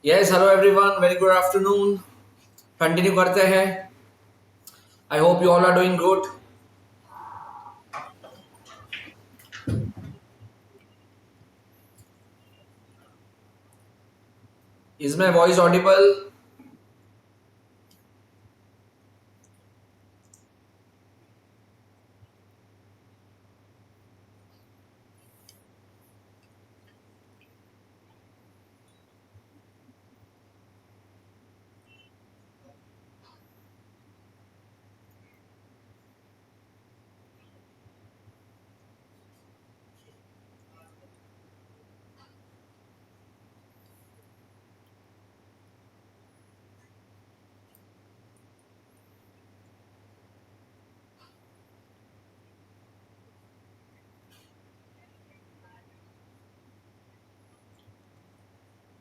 Yes, hello everyone. Very good afternoon. Continue करते हैं. I hope you all are doing good. Is my voice audible?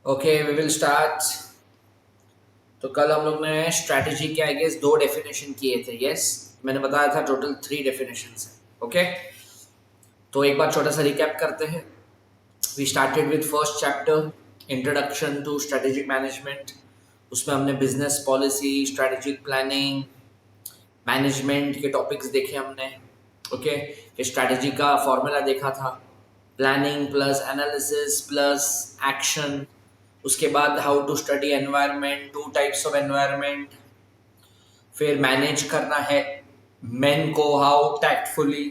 Okay, we will start. तो कल हम लोग ने strategy के आई गेस दो डेफिनेशन किए थे. यस, मैंने बताया था टोटल 3 डेफिनेशंस हैं. ओके, तो एक बार छोटा सा रिकैप करते हैं. We started with first chapter, introduction to strategic management. उसमें हमने business policy, strategic planning, management के टॉपिक्स देखे हमने. ओके, ये स्ट्रैटेजी का फॉर्मूला देखा था, planning plus analysis plus action. उसके बाद how to study environment, 2 types of environment. फिर मैनेज करना है मेन को how tactfully.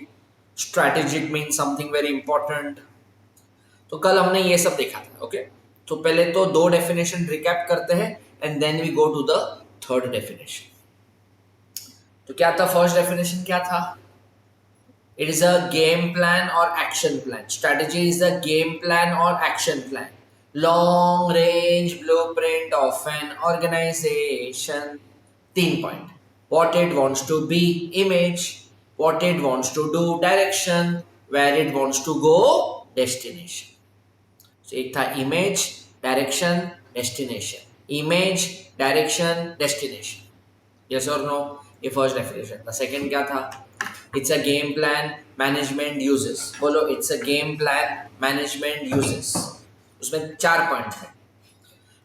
Strategic mean something very important. तो कल हमने ये सब देखा था. ओके, तो पहले तो दो डेफिनेशन रिकैप करते हैं and then we go to the third definition. तो क्या था फर्स्ट डेफिनेशन? क्या था? It is a game plan or action plan. Strategy is a game plan or action plan. Long range blueprint of an organization. 3 point. What it wants to be, image. What it wants to do, direction. Where it wants to go, destination. So एक था image, direction, destination. Image, direction, destination. Yes or no? ये first definition था. Second क्या था? It's a game plan management uses. बोलो, it's a game plan management uses. उसमें 4 point है.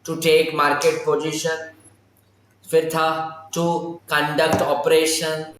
To take market position. फिर था to conduct operation.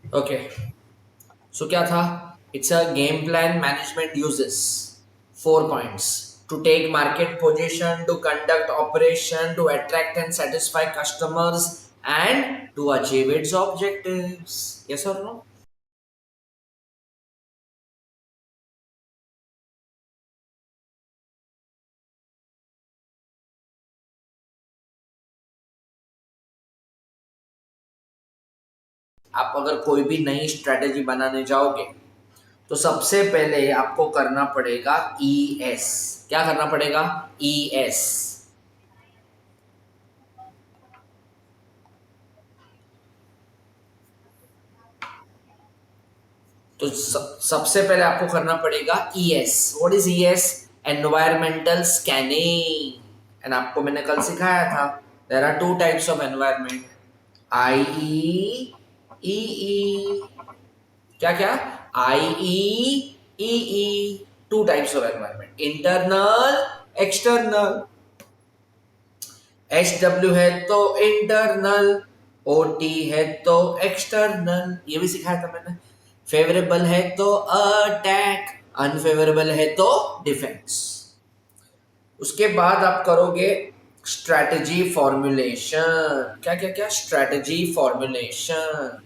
Okay, so क्या था? It's a game plan management uses. 4 points. To take market position, to conduct operation, to attract and satisfy customers, and to achieve its objectives. Yes or no? आप अगर कोई भी नई strategy बनाने जाओगे तो सबसे पहले आपको करना पड़ेगा ES. क्या करना पड़ेगा? ES. तो सबसे पहले आपको करना पड़ेगा ES. What is ES? Environmental scanning. And आपको मैंने कल सिखाया था there are 2 types of environment, IE, EE. क्या क्या? IE, EE. 2 types of environment, internal, external. SW है तो इंटरनल, OT है तो एक्सटर्नल. ये भी सिखाया था मैंने. फेवरेबल है तो अटैक, अनफेवरेबल है तो डिफेंस. उसके बाद आप करोगे स्ट्रैटेजी फॉर्मुलेशन. क्या क्या क्या? Strategy formulation.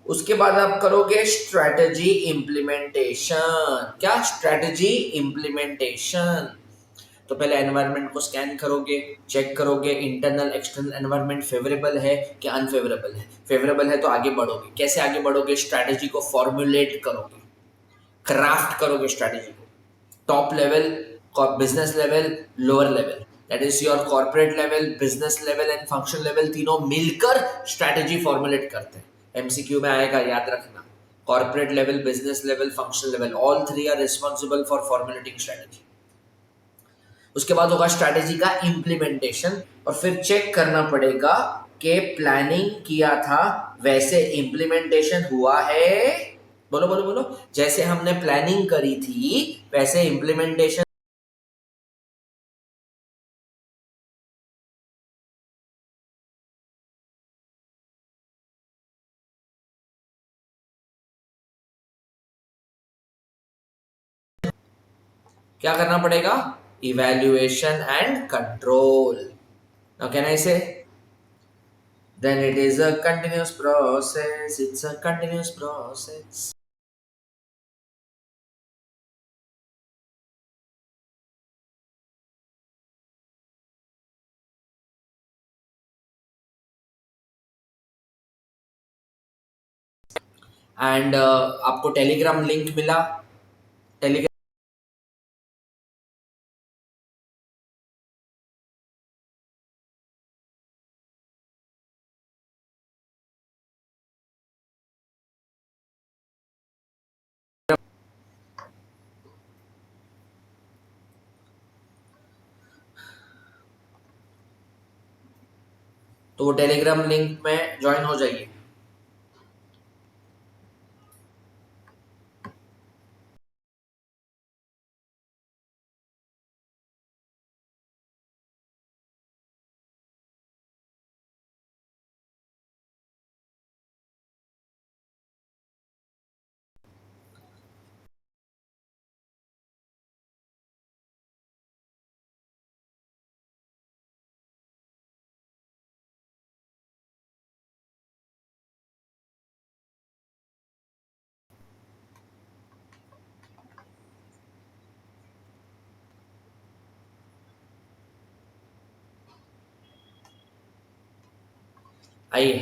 उसके बाद आप करोगे स्ट्रैटेजी इंप्लीमेंटेशन. क्या? Strategy implementation. तो पहले एनवायरनमेंट को स्कैन करोगे, चेक करोगे इंटरनल एक्सटर्नल एनवायरनमेंट फेवरेबल है कि अनफेवरेबल है। फेवरेबल है तो आगे बढ़ोगे। कैसे आगे बढ़ोगे? स्ट्रैटेजी को फॉर्मुलेट करोगे, क्राफ्ट करोगे स्ट्रैटेजी को। Top level, business level, lower level, that is your corporate level, business level and function level, तीनों मिलकर स्ट्रैटेजी फॉर्मुलेट करते हैं। एमसीक्यू में आएगा, याद रखना। Corporate level, business level, function level, all three are responsible for formulating strategy. उसके बाद होगा स्ट्रैटेजी का इम्प्लीमेंटेशन, और फिर चेक करना पड़ेगा कि प्लानिंग किया था वैसे इम्प्लीमेंटेशन हुआ है। बोलो बोलो बोलो। जैसे हमने प्लानिंग करी थी वैसे इम्प्लीमेंटेशन क्या करना पड़ेगा? Evaluation and control. Now can I से then it is a continuous process, it's a continuous process. And आपको टेलीग्राम लिंक मिला? टेलीग्राम तो वो टेलीग्राम लिंक में ज्वाइन हो जाइए। आइए,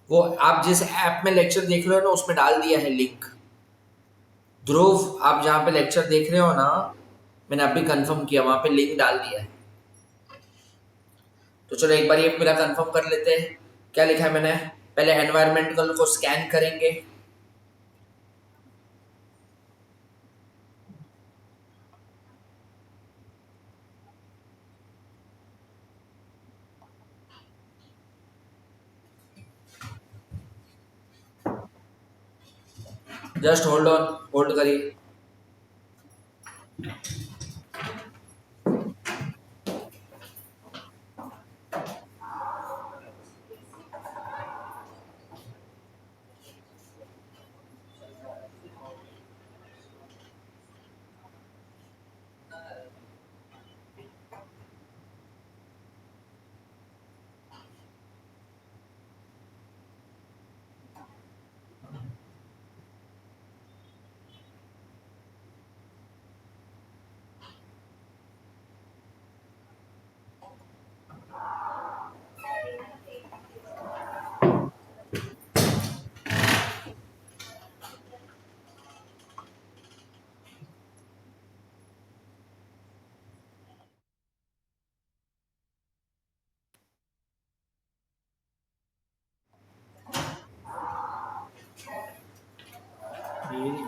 वो आप जिस ऐप में लेक्चर देख रहे हो ना उसमें डाल दिया है लिंक। ध्रुव, आप जहाँ पे लेक्चर देख रहे हो ना, मैंने अभी कंफर्म किया, वहां पे लिंक डाल दिया है। तो चलो एक बार ये पूरा कंफर्म कर लेते हैं। क्या लिखा है मैंने? पहले एनवायरमेंटल को स्कैन करेंगे। जस्ट होल्ड ऑन, होल्ड करिए।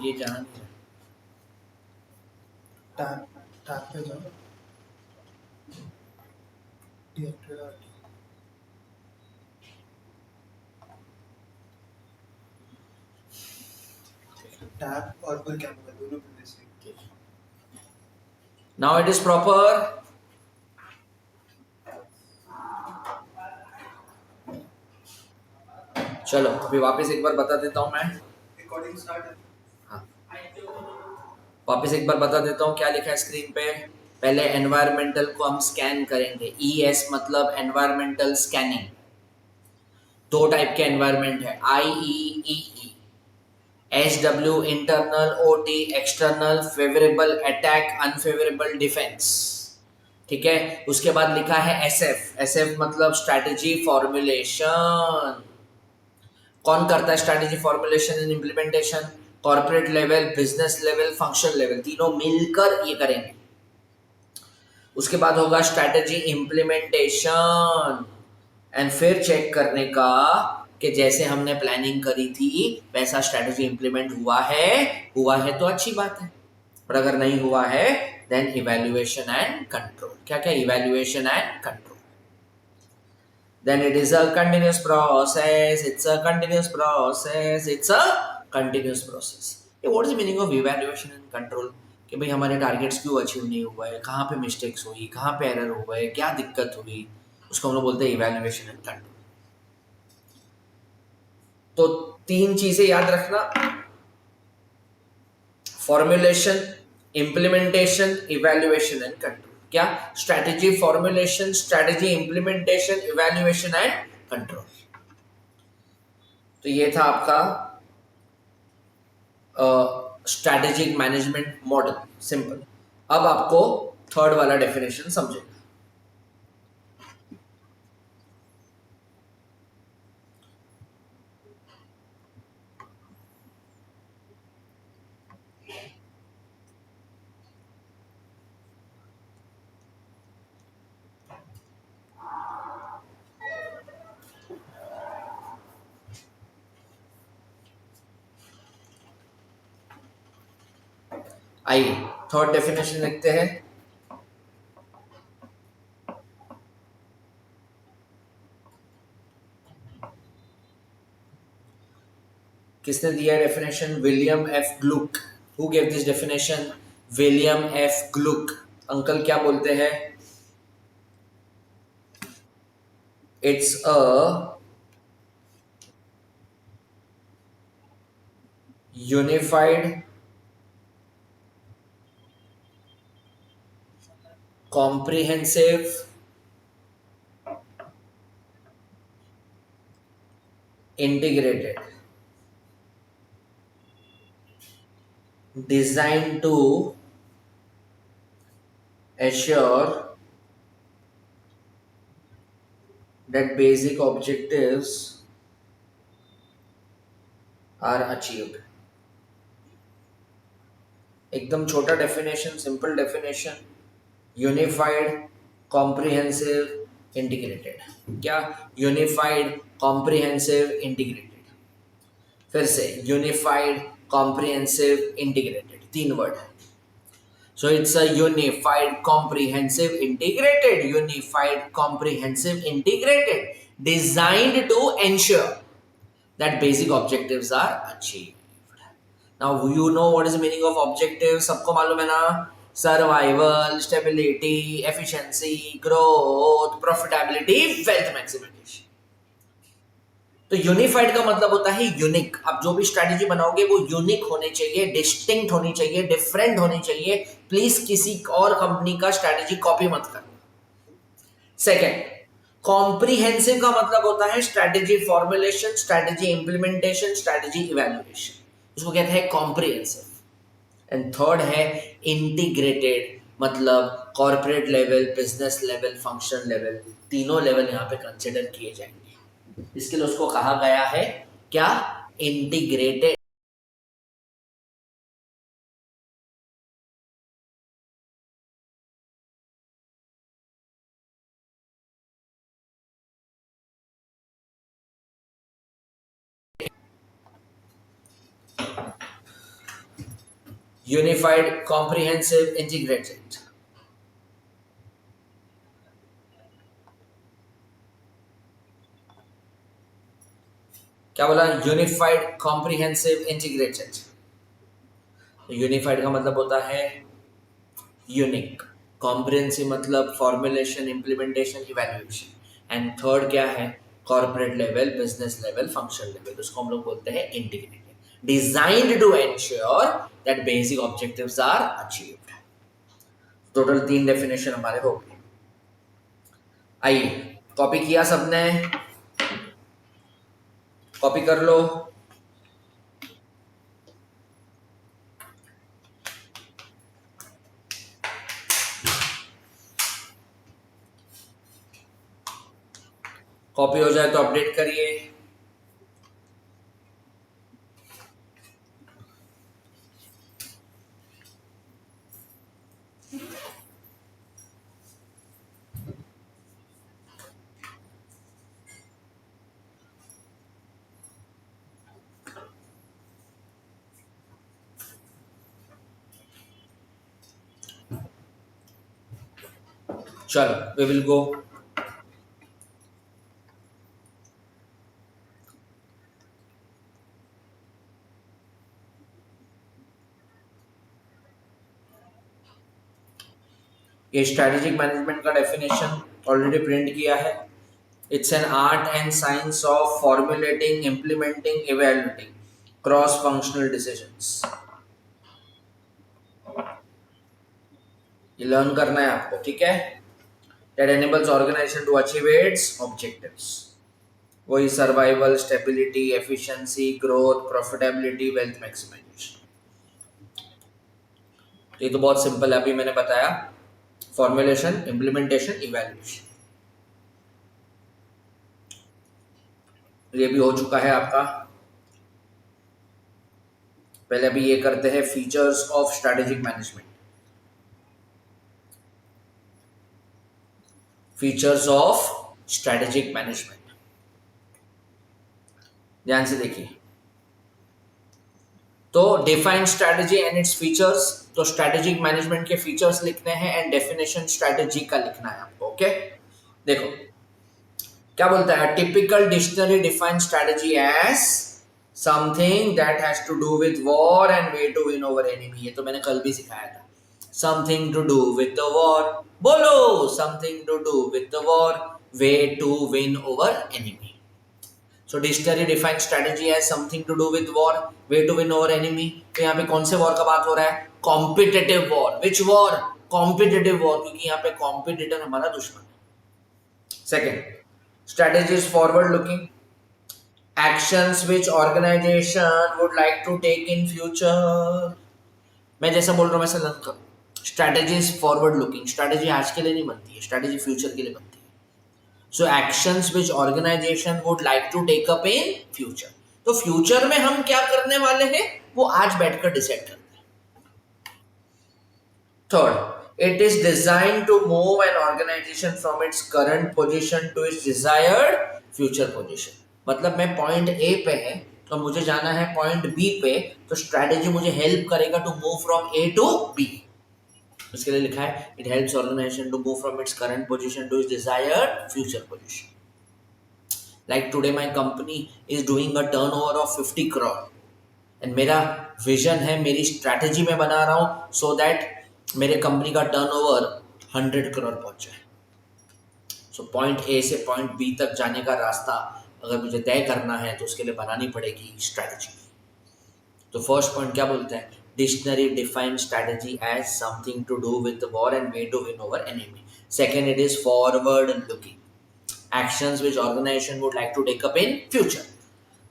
ये जान टैब टैब पे जाओ, डीएक्टिवेट टैब और फुल कैमरा दोनों पे से। Now it is proper. चलो अभी वापस एक बार बता देता हूँ मैं। रिकॉर्डिंग स्टार्ट है। हाँ, वापस एक बार बता देता हूँ क्या लिखा है स्क्रीन पे। पहले एनवायरमेंटल को हम स्कैन करेंगे। ES मतलब एनवायरमेंटल स्कैनिंग। दो टाइप के एनवायरनमेंट है, IEEE, SW internal, OT external, favourable attack, unfavourable defence, ठीक है। उसके बाद लिखा है SF मतलब स्ट्रैटेजी फॉर्मुलेशन। कौन करता है strategy formulation and implementation? Corporate level, business level, function level, तीनों मिलकर ये करेंगे। उसके बाद होगा स्ट्रैटेजी इम्प्लीमेंटेशन, एंड फिर चेक करने का कि जैसे हमने प्लानिंग करी थी वैसा स्ट्रैटेजी इंप्लीमेंट हुआ है तो अच्छी बात है, पर अगर नहीं हुआ है देन इवैल्यूएशन एंड कंट्रोल। क्या क्या? Evaluation and control. Then it is a continuous process, it's a continuous process, it's a continuous process. ये what is the meaning of evaluation and control? कि भाई हमारे टारगेट्स क्यों अचीव नहीं हुआ है, कहाँ पे मिस्टेक्स हुई, कहाँ पे एरर हुआ है, क्या दिक्कत हुई, उसको हम लोग बोलते हैं इवैल्यूएशन एंड कंट्रोल। तो तीन चीजें याद रखना, formulation, implementation, evaluation and control. क्या? Strategy formulation, strategy implementation, evaluation and control. तो ये था आपका स्ट्रैटेजिक मैनेजमेंट मॉडल, सिंपल। अब आपको थर्ड वाला डेफिनेशन समझेगा। आइए थर्ड डेफिनेशन लिखते हैं। किसने दिया definition? William F Glueck. Who gave this definition? William F Glueck. Uncle क्या बोलते हैं? It's a unified comprehensive integrated designed to assure that basic objectives are achieved। एकदम छोटा definition, simple definition, unified, comprehensive, integrated. क्या? Unified, comprehensive, integrated. फिर से unified, comprehensive, integrated, तीन word है। So it's a unified, comprehensive, integrated, designed to ensure that basic objectives are achieved. Now you know what is the meaning of objective, सबको मालूम है ना? Survival, stability, efficiency, growth, profitability, wealth maximisation. तो unified का मतलब होता है unique. आप जो भी स्ट्रैटेजी बनाओगे वो यूनिक होनी चाहिए, डिस्टिंक्ट होनी चाहिए, डिफरेंट होनी चाहिए। प्लीज किसी और कंपनी का स्ट्रैटेजी कॉपी मत करना। सेकेंड, कॉम्प्रिहेंसिव का मतलब होता है strategy formulation, strategy implementation, strategy evaluation, इसको कहते हैं कॉम्प्रिहेंसिव। एंड थर्ड है इंटीग्रेटेड, मतलब corporate level, business level, function level, तीनों लेवल यहाँ पे कंसिडर किए जाएंगे। इसके लिए उसको कहा गया है क्या? इंटीग्रेटेड। Unified, comprehensive, integrated. क्या बोला? Unified, comprehensive, integrated. यूनिफाइड का मतलब होता है यूनिक, कॉम्प्रिहेंसिव मतलब formulation, implementation, evaluation, and third क्या है? Corporate level, business level, function level, उसको हम लोग बोलते हैं integrated, designed to ensure that basic objectives are achieved. Total तीन डेफिनेशन हमारे हो गए। आइए, कॉपी किया सबने? कॉपी कर लो। कॉपी हो जाए तो अपडेट करिए। चलो वी विल गो। ये स्ट्रैटेजिक मैनेजमेंट का डेफिनेशन ऑलरेडी प्रिंट किया है। It's an art and science of formulating, implementing, evaluating cross functional decisions. ये लर्न करना है आपको, ठीक है। That enables organisation to achieve its objectives. वही survival, stability, efficiency, growth, profitability, wealth maximisation. ये तो बहुत सिंपल है, अभी मैंने बताया। फॉर्मुलेशन, इम्प्लीमेंटेशन, इवैल्यूएशन, ये भी हो चुका है आपका। पहले अभी ये करते हैं features of strategic management. Features of strategic management, ध्यान से देखिए। तो define strategy and its features, तो स्ट्रैटेजिक मैनेजमेंट के फीचर्स लिखने हैं एंड डेफिनेशन स्ट्रैटेजी का लिखना है आपको, ओके। देखो क्या बोलता है, typical dictionary define strategy as something that has to do with war and way to win over enemy. ये तो मैंने कल भी सिखाया था। Something to do with the war, बोलो, something to do with the war, way to win over enemy. So dictionary defines strategy as something to do with war, way to win over enemy। तो यहाँ पे कौन से war का बात हो रहा है? Competitive war. Which war? Competitive war, क्योंकि यहाँ पे कॉम्पिटिटर हमारा दुश्मन है। Second, strategy is forward looking, actions which organisation would like to take in future. मैं जैसा बोल रहा हूँ वैसा लर्न करो। Strategy is forward looking, strategy आज के लिए नहीं बनती है, स्ट्रेटेजी फ्यूचर के लिए बनती है। So actions which organization would like to take up in future। तो फ्यूचर में हम क्या करने वाले हैं वो आज बैठकर डिसाइड करते हैं। Third, it is design to move an organisation from its current position to its desired future position. मतलब मैं पॉइंट ए पे है तो मुझे जाना है पॉइंट बी पे, तो स्ट्रैटेजी मुझे हेल्प करेगा to move from A to B. इसके लिए लिखा है it helps organisation to move from its current position to its desired future position. Like today my company is doing a turnover of 50 crore and मेरा vision है, मेरी strategy में बना रहा हूं सो दैट मेरे कंपनी का टर्नओवर 100 करोड़ पहुंच जाए। सो पॉइंट ए से पॉइंट बी तक जाने का रास्ता अगर मुझे तय करना है तो उसके लिए बनानी पड़ेगी स्ट्रैटेजी। तो फर्स्ट पॉइंट क्या बोलता है, dictionary defines strategy as something to do with the war and way to win over enemy। Second, it is forward looking, actions which organization would like to take up in future।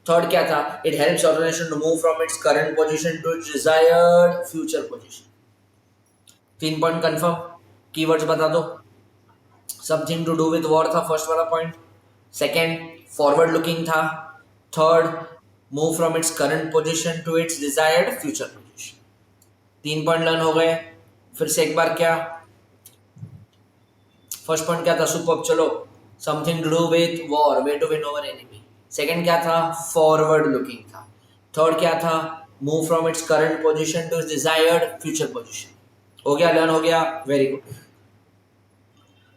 Third क्या था, it helps organization to move from its current position to its desired future position। 3 point confirm, keywords बता दो। Something to do with war था first वाला point, second forward looking था, third move from its current position to its desired future position. 3 point learn हो गए। फिर से एक बार क्या, फर्स्ट पॉइंट क्या था, सुपर, चलो, something to do with war, way to win over enemy. Second क्या था, फॉरवर्ड लुकिंग था। थर्ड क्या था, move from its current position to its desired future position. हो गया, लर्न हो गया, वेरी गुड।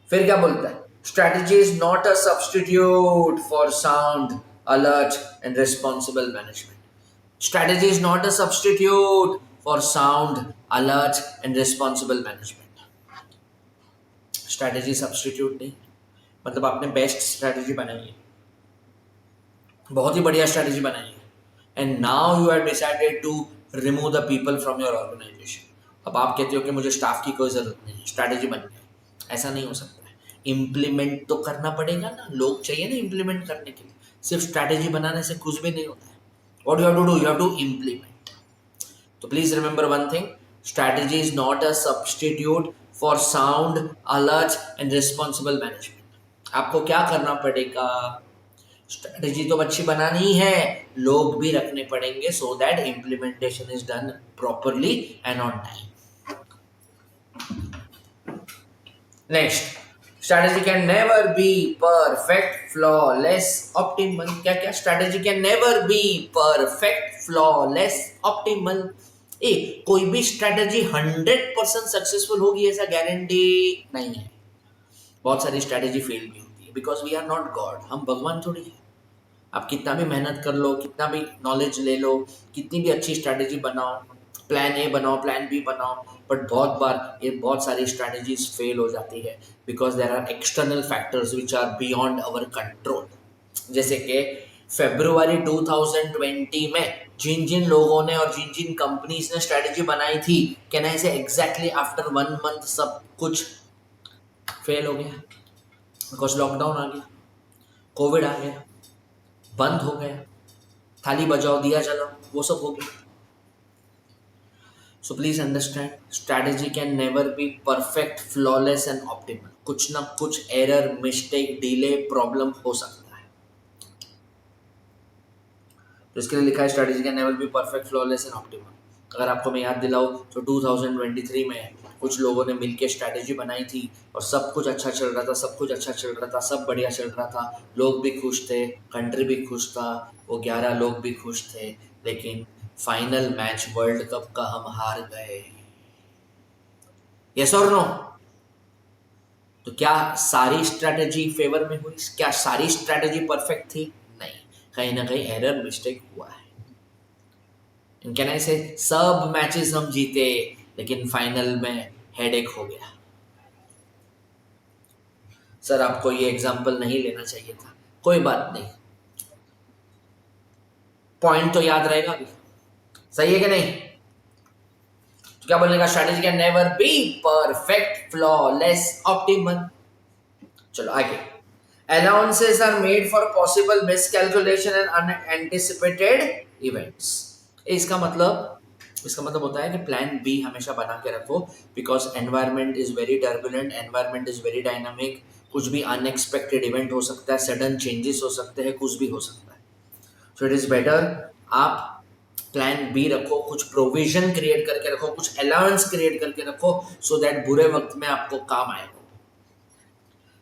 फिर क्या बोलता है, strategy is not a substitute for sound, alert and responsible management. Strategy is not a substitute for sound, alert and responsible management। Strategy substitute नहीं, मतलब आपने बेस्ट स्ट्रैटेजी बनाई है, बहुत ही बढ़िया स्ट्रैटेजी बनाई है and now you have decided to remove the people from your organisation. अब आप कहते हो कि मुझे स्टाफ की कोई जरूरत नहीं, स्ट्रैटेजी बन गई। ऐसा नहीं हो सकता है, इम्प्लीमेंट तो करना पड़ेगा ना, लोग चाहिए ना इम्प्लीमेंट करने के लिए। सिर्फ स्ट्रैटेजी बनाने से कुछ भी नहीं होता है. What you have to do? You have to implement. So please remember one thing: strategy is not a substitute for sound, alert and responsible management. आपको क्या करना पड़ेगा? स्ट्रैटेजी तो अच्छी बनानी ही है, लोग भी रखने पड़ेंगे so that implementation is done properly and on time. Next, strategy can never be perfect, flawless, optimal. क्या क्या? strategy can never be perfect, flawless, optimal. कोई भी स्ट्रेटेजी 100% सक्सेसफुल होगी ऐसा गारंटी नहीं है. बहुत सारी स्ट्रेटेजी फेल भी होती है because we are not God. हम भगवान थोड़ी है. आप कितना भी मेहनत कर लो, कितना भी नॉलेज ले लो, कितनी भी अच्छी स्ट्रेटेजी बनाओ, प्लान ए बनाओ, प्लान बी बनाओ, बट बहुत बार ये बहुत सारी स्ट्रेटेजीज फेल हो जाती है because there are external factors which are beyond our control. जैसे कि फरवरी 2020 में जिन जिन लोगों ने और जिन जिन कंपनीज ने स्ट्रेटेजी बनाई थी, कैन आई से एग्जैक्टली आफ्टर 1 मंथ सब कुछ फेल हो गया बिकॉज लॉकडाउन आ गया, कोविड आ गया, बंद हो गया, थाली बजाओ दिया जलाओ, वो सब हो गया. So please understand, strategy can never be perfect, flawless and optimal. कुछ ना कुछ एरर, मिस्टेक, डिले, प्रॉब्लम हो सकता है. तो इसके लिए लिखा है strategy can never be perfect, flawless and optimal. अगर आपको मैं याद दिलाऊं तो 2023 में कुछ लोगों ने मिलकर स्ट्रैटेजी बनाई थी और सब कुछ अच्छा चल रहा था, सब कुछ अच्छा चल रहा था, सब बढ़िया चल रहा था, लोग भी खुश थे, कंट्री भी खुश था, वो 11 लोग भी खुश थे, लेकिन फाइनल मैच वर्ल्ड कप का हम हार गए. यस और नो? तो क्या सारी स्ट्रैटेजी फेवर में हुई? क्या सारी स्ट्रैटेजी परफेक्ट थी? नहीं, कहीं ना कहीं एरर, मिस्टेक हुआ है. कैन आई से सब मैचेस हम जीते लेकिन फाइनल में हेडेक हो गया. सर आपको ये एग्जांपल नहीं लेना चाहिए था. कोई बात नहीं, पॉइंट तो याद रहेगा भी. सही है कि नहीं? तो क्या बोलने का? Strategy can never be perfect, flawless, optimal. चलो आगे. Allowances are made for possible miscalculation and unanticipated events. इसका मतलब होता है कि प्लान बी हमेशा बना के रखो because environment is very turbulent, environment is very dynamic. कुछ भी अनएक्सपेक्टेड इवेंट हो सकता है, सडन चेंजेस हो सकते हैं, कुछ भी हो सकता है. सो इट इज बेटर आप प्लान बी रखो, कुछ प्रोविजन क्रिएट करके रखो, कुछ अलाउंस क्रिएट करके रखो सो दैट बुरे वक्त में आपको काम आएगा.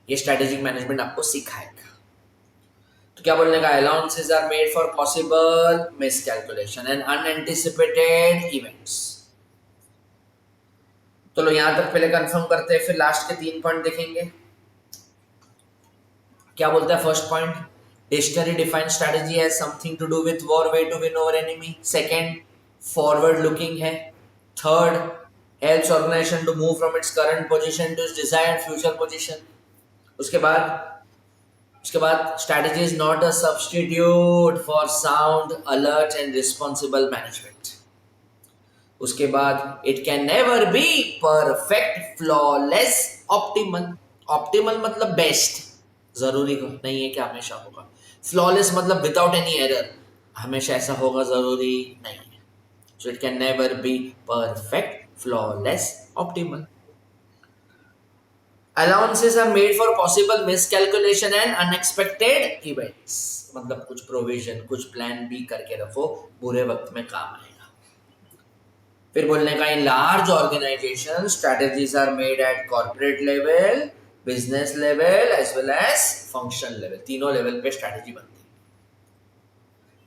ये स्ट्रेटेजिक मैनेजमेंट आपको सिखाएगा. तो क्या बोलने का? Allowances are made for possible miscalculation and unanticipated events. तो लो यहां तक पहले कंफर्म करते हैं, फिर लास्ट के 3 पॉइंट देखेंगे. क्या बोलता है first point? Dictionary define strategy has something to do with war, way to win over enemy. Second, forward looking है. Third, helps organisation to move from its current position to its desired future position. उसके बाद strategy is not a substitute for sound, alert and responsible management. उसके बाद it can never be perfect, flawless, optimal. Optimal मतलब best, जरूरी नहीं है कि हमेशा होगा. फ्लॉलेस मतलब विदाउट एनी एरर, हमेशा ऐसा होगा जरूरी नहीं है. So it can never be perfect, flawless, optimal. Allowances are made for possible miscalculation and unexpected events. मतलब कुछ प्रोविजन, कुछ प्लान बी करके रखो, बुरे वक्त में काम आएगा. फिर बोलने का, in large organisation strategies are made at corporate level, business level as well as function level. तीनों लेवल पे स्ट्रेटेजी बनती है.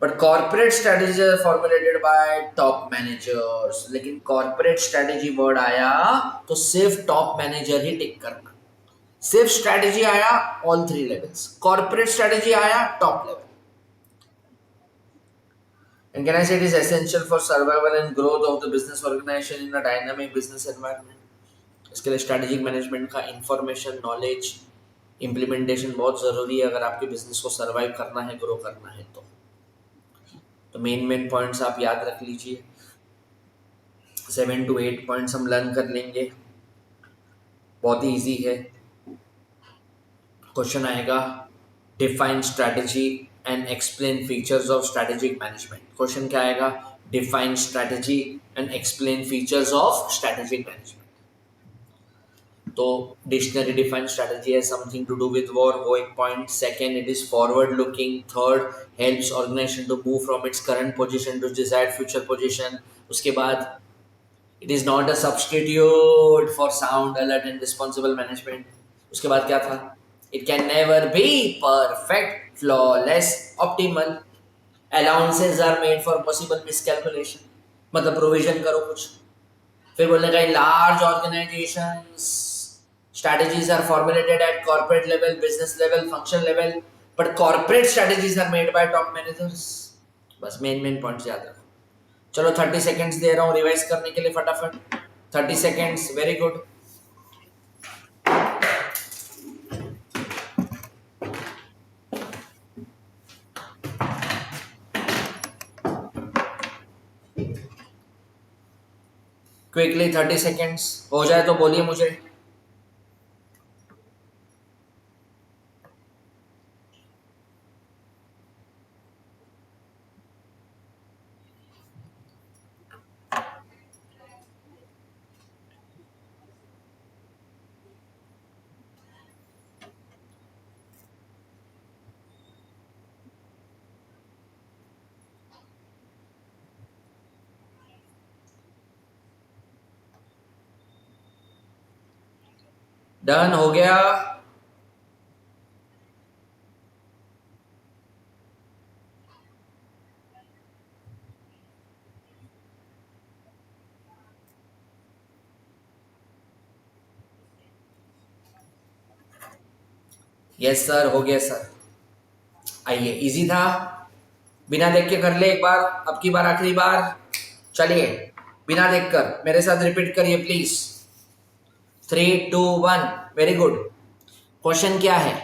But corporate strategy are formulated by top managers. लेकिन कॉर्पोरेट स्ट्रेटेजी वर्ड आया तो सिर्फ टॉप मैनेजर ही टिक करना. सिर्फ स्ट्रेटेजी आया ऑल 3 लेवल्स, कॉर्पोरेट स्ट्रेटेजी आया top level. And can I say it is essential for survival and growth of the business organization in a dynamic business environment. इसके लिए strategic management का information, knowledge, implementation बहुत ज़रूरी है अगर आपके business को सर्वाइव करना है, ग्रो करना है. तो मेन पॉइंट्स आप याद रख लीजिए. 7 to 8 पॉइंट्स हम लर्न कर लेंगे. बहुत ही ईजी है. क्वेश्चन आएगा, define strategy and explain features of strategic management. Question क्या आएगा? Define strategy and explain features of strategic management. तो डिक्शनरी डिफाइन स्ट्रेटेजी है something to do with war, वो एक point. Second, it is forward looking. Third, helps organisation to move from its current position to desired future position. उसके बाद it is not a substitute for sound alert and responsible management. उसके बाद क्या था? It can never be perfect, flawless, optimal. Allowances are made for possible miscalculation, मतलब provision करो कुछ। फिर बोलने का large organisations strategies are formulated at corporate level, business level, function level, but corporate strategies are made by top managers। बस main points याद रखो। चलो 30 सेकेंड्स दे रहा हूँ रिवाइज करने के लिए फटाफट। 30 seconds, very good. Quickly 30 seconds हो जाए तो बोलिए मुझे। डन हो गया? यस सर, हो गया सर। आइए, इजी था, बिना देख के कर ले एक बार, अब की बार आखिरी बार। चलिए बिना देखकर मेरे साथ रिपीट करिए प्लीज। 3, 2, 1, very good. क्वेश्चन क्या है?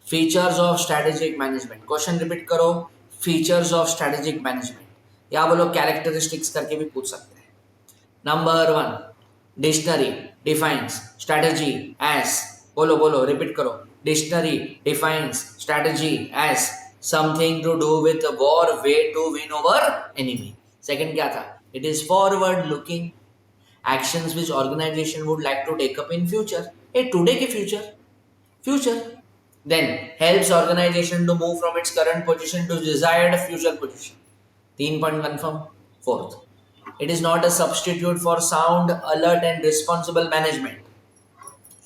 Features of strategic management. Question repeat करो, फीचर्स ऑफ स्ट्रेटेजिक मैनेजमेंट, या बोलो कैरेक्टरिस्टिक्स करके भी पूछ सकते हैं। Number 1, dictionary defines strategy as, बोलो बोलो रिपीट करो, dictionary defines strategy as something to do with war, way to win over enemy. Second क्या था? It is forward looking, actions which organization would like to take up in future, a today के future, then helps organization to move from its current position to desired future position। 3 point confirm. Fourth, it is not a substitute for sound alert and responsible management।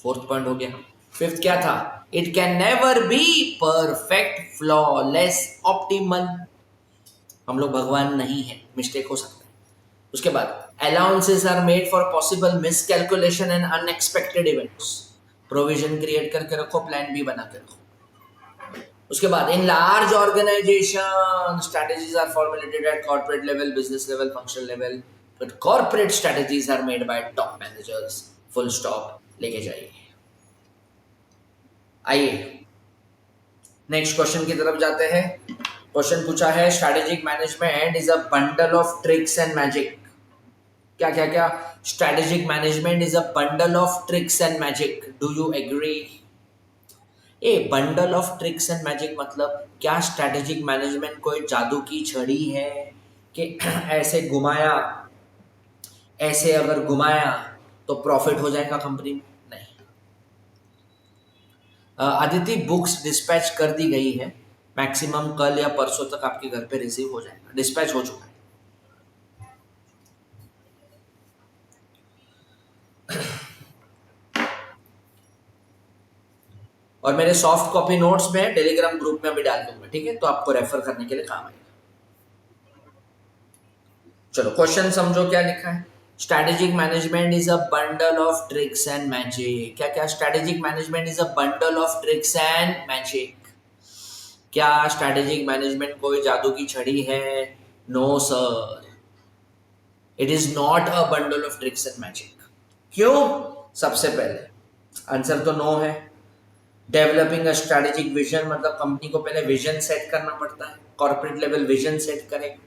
Fourth point हो गया। Fifth क्या था? it can never be perfect, flawless, optimal। हम लोग भगवान नहीं है, mistake हो सकता है। उसके बाद allowances are made for possible miscalculation and unexpected events. Provision create करके रखो, प्लान बी बना के रखो। उसके बाद in large organisation strategies are formulated at corporate level, business level, function level, but corporate strategies are made by top managers. Full stop लेके जाइए। आइए नेक्स्ट क्वेश्चन की तरफ जाते हैं। क्वेश्चन पूछा है strategic management is a bundle of tricks and magic. क्या क्या क्या? Strategic management is a bundle of tricks and magic. Do you agree? A bundle of tricks and magic मतलब क्या स्ट्रेटेजिक मैनेजमेंट कोई जादू की छड़ी है कि ऐसे घुमाया, ऐसे अगर घुमाया तो प्रॉफिट हो जाएगा कंपनी में? नहीं। आदित्य बुक्स डिस्पैच कर दी गई है, मैक्सिमम कल या परसों तक आपके घर पे रिसीव हो जाएगा। डिस्पैच हो चुका है। और मेरे सॉफ्ट कॉपी नोट्स में टेलीग्राम ग्रुप में भी डाल दूंगा, ठीक है? तो आपको रेफर करने के लिए काम आएगा। चलो क्वेश्चन समझो क्या लिखा है। Strategic management is a bundle of tricks and magic. क्या क्या? Strategic management is a bundle of tricks and magic. क्या स्ट्रेटेजिक मैनेजमेंट कोई जादू की छड़ी है? No sir, it is not a bundle of tricks and magic. क्यों? सबसे पहले आंसर तो नो है। डेवलपिंग अ स्ट्रेटेजिक विजन मतलब कंपनी को पहले विजन सेट करना पड़ता है, कॉर्पोरेट लेवल विजन सेट करेंगे,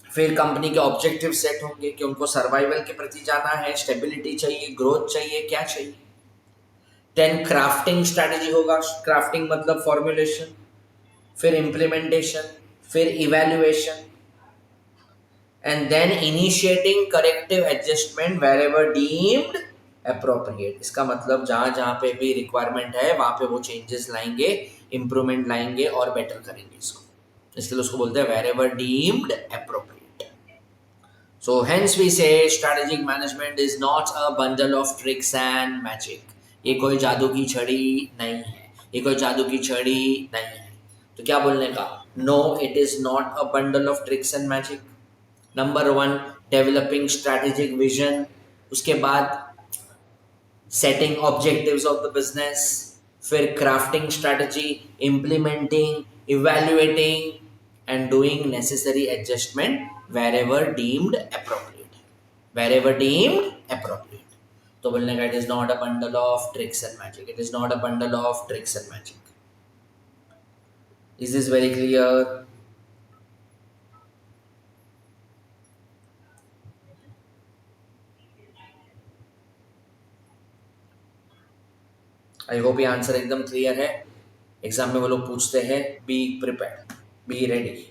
फिर कंपनी के ऑब्जेक्टिव सेट होंगे कि उनको सर्वाइवल के प्रति जाना है, स्टेबिलिटी चाहिए, ग्रोथ चाहिए, क्या चाहिए। देन क्राफ्टिंग स्ट्रैटेजी होगा, क्राफ्टिंग मतलब फॉर्मुलेशन, फिर इम्प्लीमेंटेशन, फिर evaluation, and then initiating corrective adjustment wherever deemed appropriate. इसका मतलब जहां जहां पे भी रिक्वायरमेंट है वहां पे वो चेंजेस लाएंगे, इंप्रूवमेंट लाएंगे और बेटर करेंगे इसको, इसलिए उसको बोलते हैं wherever deemed appropriate. So hence we say strategic management is not a bundle of tricks and magic. ये कोई जादू की छड़ी नहीं है, ये कोई जादू की छड़ी नहीं है। तो क्या बोलने का? No, it is not a bundle of tricks and magic. Number 1 developing strategic vision, उसके बाद setting objectives of the business, फिर crafting strategy, implementing, evaluating and doing necessary adjustment wherever deemed appropriate, wherever deemed appropriate. तो बोलने का, it is not a bundle of tricks and magic, it is not a bundle of tricks and magic. Is this very clear? I hope ये answer एकदम clear है। Exam में वो लोग पूछते हैं, बी प्रिपेयर्ड, बी रेडी।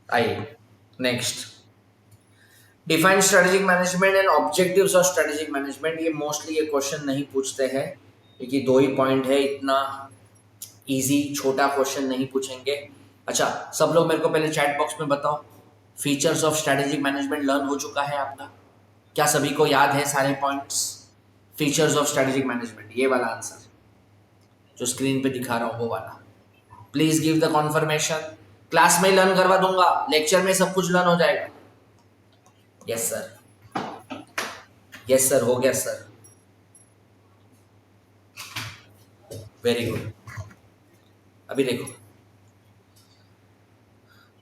आइए next, define strategic management and objectives of strategic management. ये मोस्टली ये क्वेश्चन नहीं पूछते हैं क्योंकि 2 ही पॉइंट है, इतना इजी छोटा क्वेश्चन नहीं पूछेंगे। अच्छा, सब लोग मेरे को पहले चैट बॉक्स में बताओ, features of strategic management learn हो चुका है आपका? क्या सभी को याद है सारे points? Features of strategic management, ये वाला आंसर जो स्क्रीन पे दिखा रहा हूँ वो वाला। Please give the confirmation. Class में लर्न करवा दूंगा, लेक्चर में सब कुछ लर्न हो जाएगा। यस सर, यस सर, हो गया सर, वेरी गुड। अभी देखो,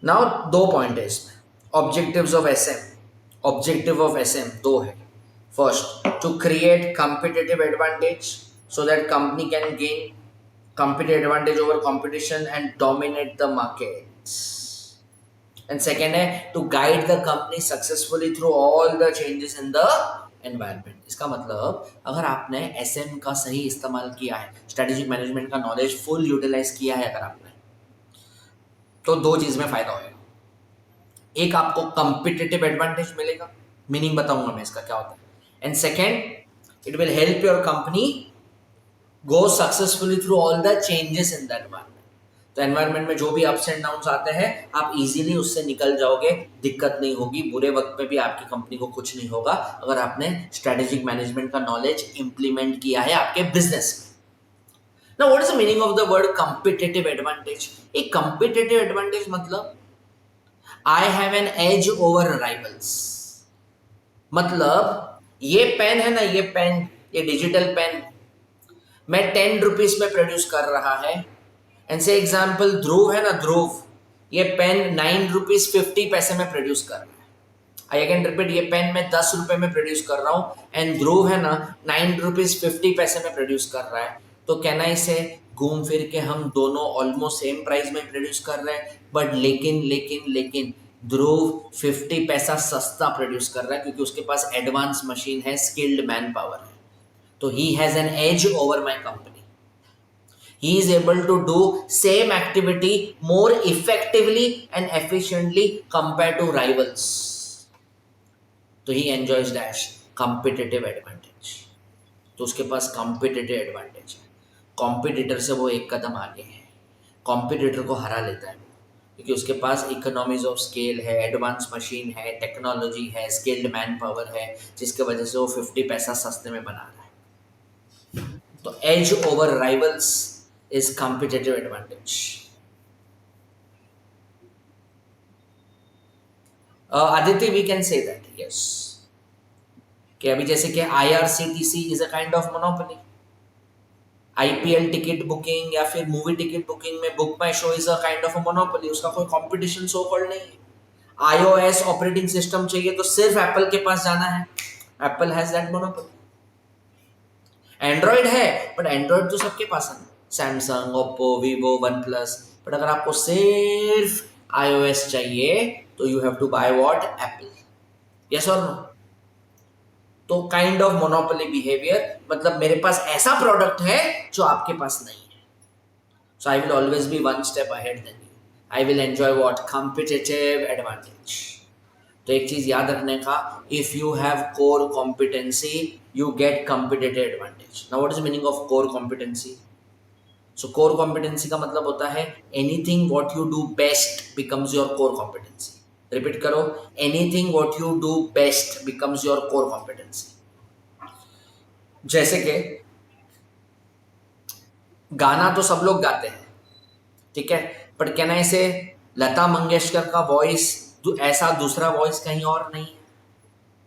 नाउ 2 पॉइंट है इसमें, objectives of SM. Objective of SM 2 है। First, to create competitive advantage so that company can gain competitive advantage over competition and dominate the markets. And second है to guide the company successfully through all the changes in the environment. इसका मतलब अगर आपने SM का सही इस्तेमाल किया है, स्ट्रेटेजिक मैनेजमेंट का नॉलेज फुल यूटिलाइज किया है अगर आपने, तो 2 चीज में फायदा होगा। एक, आपको कॉम्पिटिटिव एडवांटेज मिलेगा, मीनिंग बताऊंगा मैं इसका क्या होता है, and second, it will help your company go successfully through all the changes in the environment. तो एनवायरमेंट में जो भी अप्स एंड डाउन्स आते हैं आप इजीली उससे निकल जाओगे, दिक्कत नहीं होगी, बुरे वक्त में भी आपकी कंपनी को कुछ नहीं होगा अगर आपने स्ट्रेटेजिक मैनेजमेंट का नॉलेज इंप्लीमेंट किया है आपके बिजनेस में। Now what is the meaning of the word competitive advantage? एक कॉम्पिटिटिव एडवांटेज मतलब I have an edge over rivals. मतलब ये पेन है ना, ये पेन, ये डिजिटल पेन मैं 10 रुपीज में प्रोड्यूस कर रहा है, एंड से एग्जाम्पल ध्रुव है ना, ध्रुव ये पेन 9 रुपीज 50 पैसे में प्रोड्यूस कर रहा है। आई कैन रिपीट, ये पेन मैं 10 रुपए में प्रोड्यूस कर रहा हूँ एंड ध्रुव है ना 9 रुपीज 50 पैसे में प्रोड्यूस कर रहा है। तो कहना इसे घूम फिर के हम दोनों ऑलमोस्ट सेम प्राइस में प्रोड्यूस कर रहे हैं, बट लेकिन ध्रुव 50 पैसा सस्ता प्रोड्यूस कर रहा है क्योंकि उसके पास एडवांस मशीन है, स्किल्ड मैन पावर है। So he has an edge over my company. He is able to do same activity more effectively and efficiently compared to rivals. So he enjoys that competitive advantage. तो उसके पास competitive advantage है, competitor से वो एक कदम आगे है, competitor को हरा लेता है क्योंकि उसके पास इकोनॉमीज ऑफ स्केल है, एडवांस मशीन है, टेक्नोलॉजी है, स्किल्ड मैन पावर है, जिसके वजह से वो 50 पैसा सस्ते में बना रहा है। तो edge over rivals is competitive advantage. Aditya, we can say that, yes, कि अभी जैसे कि IRCTC is a kind of monopoly. IPL ticket booking या फिर मूवी टिकट बुकिंग में BookMyShow is a kind of a monopoly, उसका कोई competition so called नहीं है। iOS ऑपरेटिंग सिस्टम चाहिए तो सिर्फ एप्पल के पास जाना है, Apple has that monopoly. Android है बट एंड्रॉइड तो सबके पास है, Samsung, Oppo, Vivo, OnePlus, but अगर आपको सिर्फ iOS चाहिए तो you have to buy what? Apple. Yes और नो? तो काइंड ऑफ मोनोपोली बिहेवियर, मतलब मेरे पास ऐसा प्रोडक्ट है जो आपके पास नहीं है। So I will always be one step ahead than you. I will enjoy what? Competitive advantage. तो एक चीज याद रखने का, if you have core competency you get competitive advantage. Now what is meaning of core competency? So core competency का मतलब होता है anything what you do best becomes your core competency. Repeat करो, anything what you do best becomes your core competency. जैसे कि गाना तो सब लोग गाते हैं, ठीक है, बट कहना ऐसे लता मंगेशकर का वॉइस ऐसा दूसरा वॉइस कहीं और नहीं है।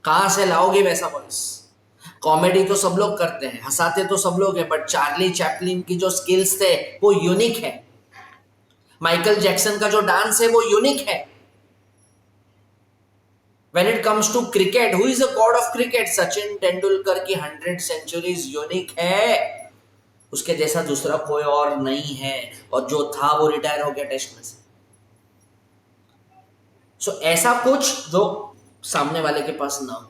कहां से लाओगे वैसा वॉइस? कॉमेडी तो सब लोग करते हैं, हंसाते तो सब लोग हैं, बट चार्ली चैपलिन की जो स्किल्स थे वो यूनिक है। माइकल जैक्सन का जो डांस है वो यूनिक है। When it comes to cricket, who is the god of cricket? Sachin Tendulkar की 100 सेंचुरीज यूनिक है, उसके जैसा दूसरा कोई और नहीं है, और जो था वो रिटायर हो गया टेस्ट में से। सो ऐसा कुछ जो सामने वाले के पास ना हो,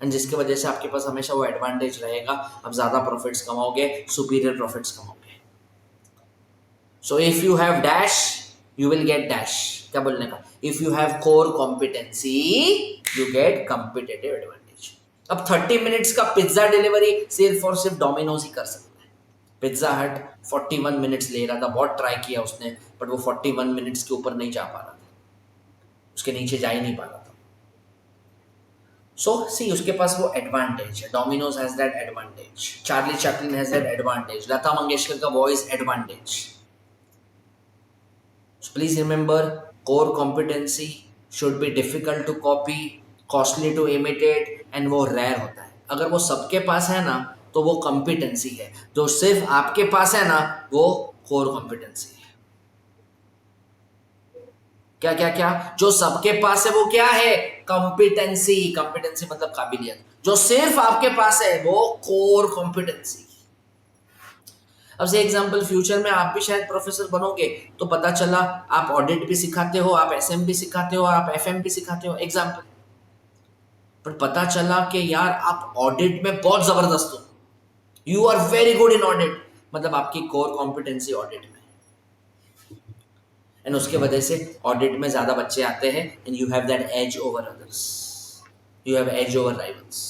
एंड जिसकी वजह से आपके पास हमेशा वो एडवांटेज रहेगा, आप ज्यादा प्रॉफिट्स कमाओगे, सुपीरियर प्रॉफिट्स कमाओगे। So if you have dash you will get dash. क्या बोलने का? If you have core competency you get competitive advantage. अब 30 मिनट्स का पिज्जा डिलीवरी सिर्फ और सिर्फ डोमिनोज ही कर सकता है। पिज्जा हट 41 मिनट्स ले रहा था, बहुत ट्राई किया उसने, बट वो 41 मिनट्स के ऊपर नहीं जा पा रहा था, उसके नीचे जा ही नहीं पा रहा था। सो सी उसके पास वो एडवांटेज है। Domino's has that advantage, Charlie Chaplin has that advantage, Lata Mangeshkar का voice advantage. So please remember, core competency should be difficult to copy, costly to imitate, and वो rare होता है। अगर वो सबके पास है ना तो वो competency है, जो सिर्फ आपके पास है ना वो core competency है। क्या क्या क्या? जो सबके पास है वो क्या है? competency। competency मतलब काबिलियत। जो सिर्फ आपके पास है वो core competency। अब से एग्जांपल, फ्यूचर में आप भी शायद प्रोफेसर बनोगे तो पता चला आप ऑडिट भी सिखाते हो, आप एसएम भी सिखाते हो, आप एफएम भी सिखाते हो, एग्जांपल। पर पता चला कि यार आप ऑडिट में बहुत जबरदस्त हो, you are very good in audit, मतलब आपकी कोर कॉम्पिटेंसी ऑडिट में, एंड उसके वजह से ऑडिट में ज्यादा बच्चे आते हैं, and you have that edge over others, you have edge over rivals.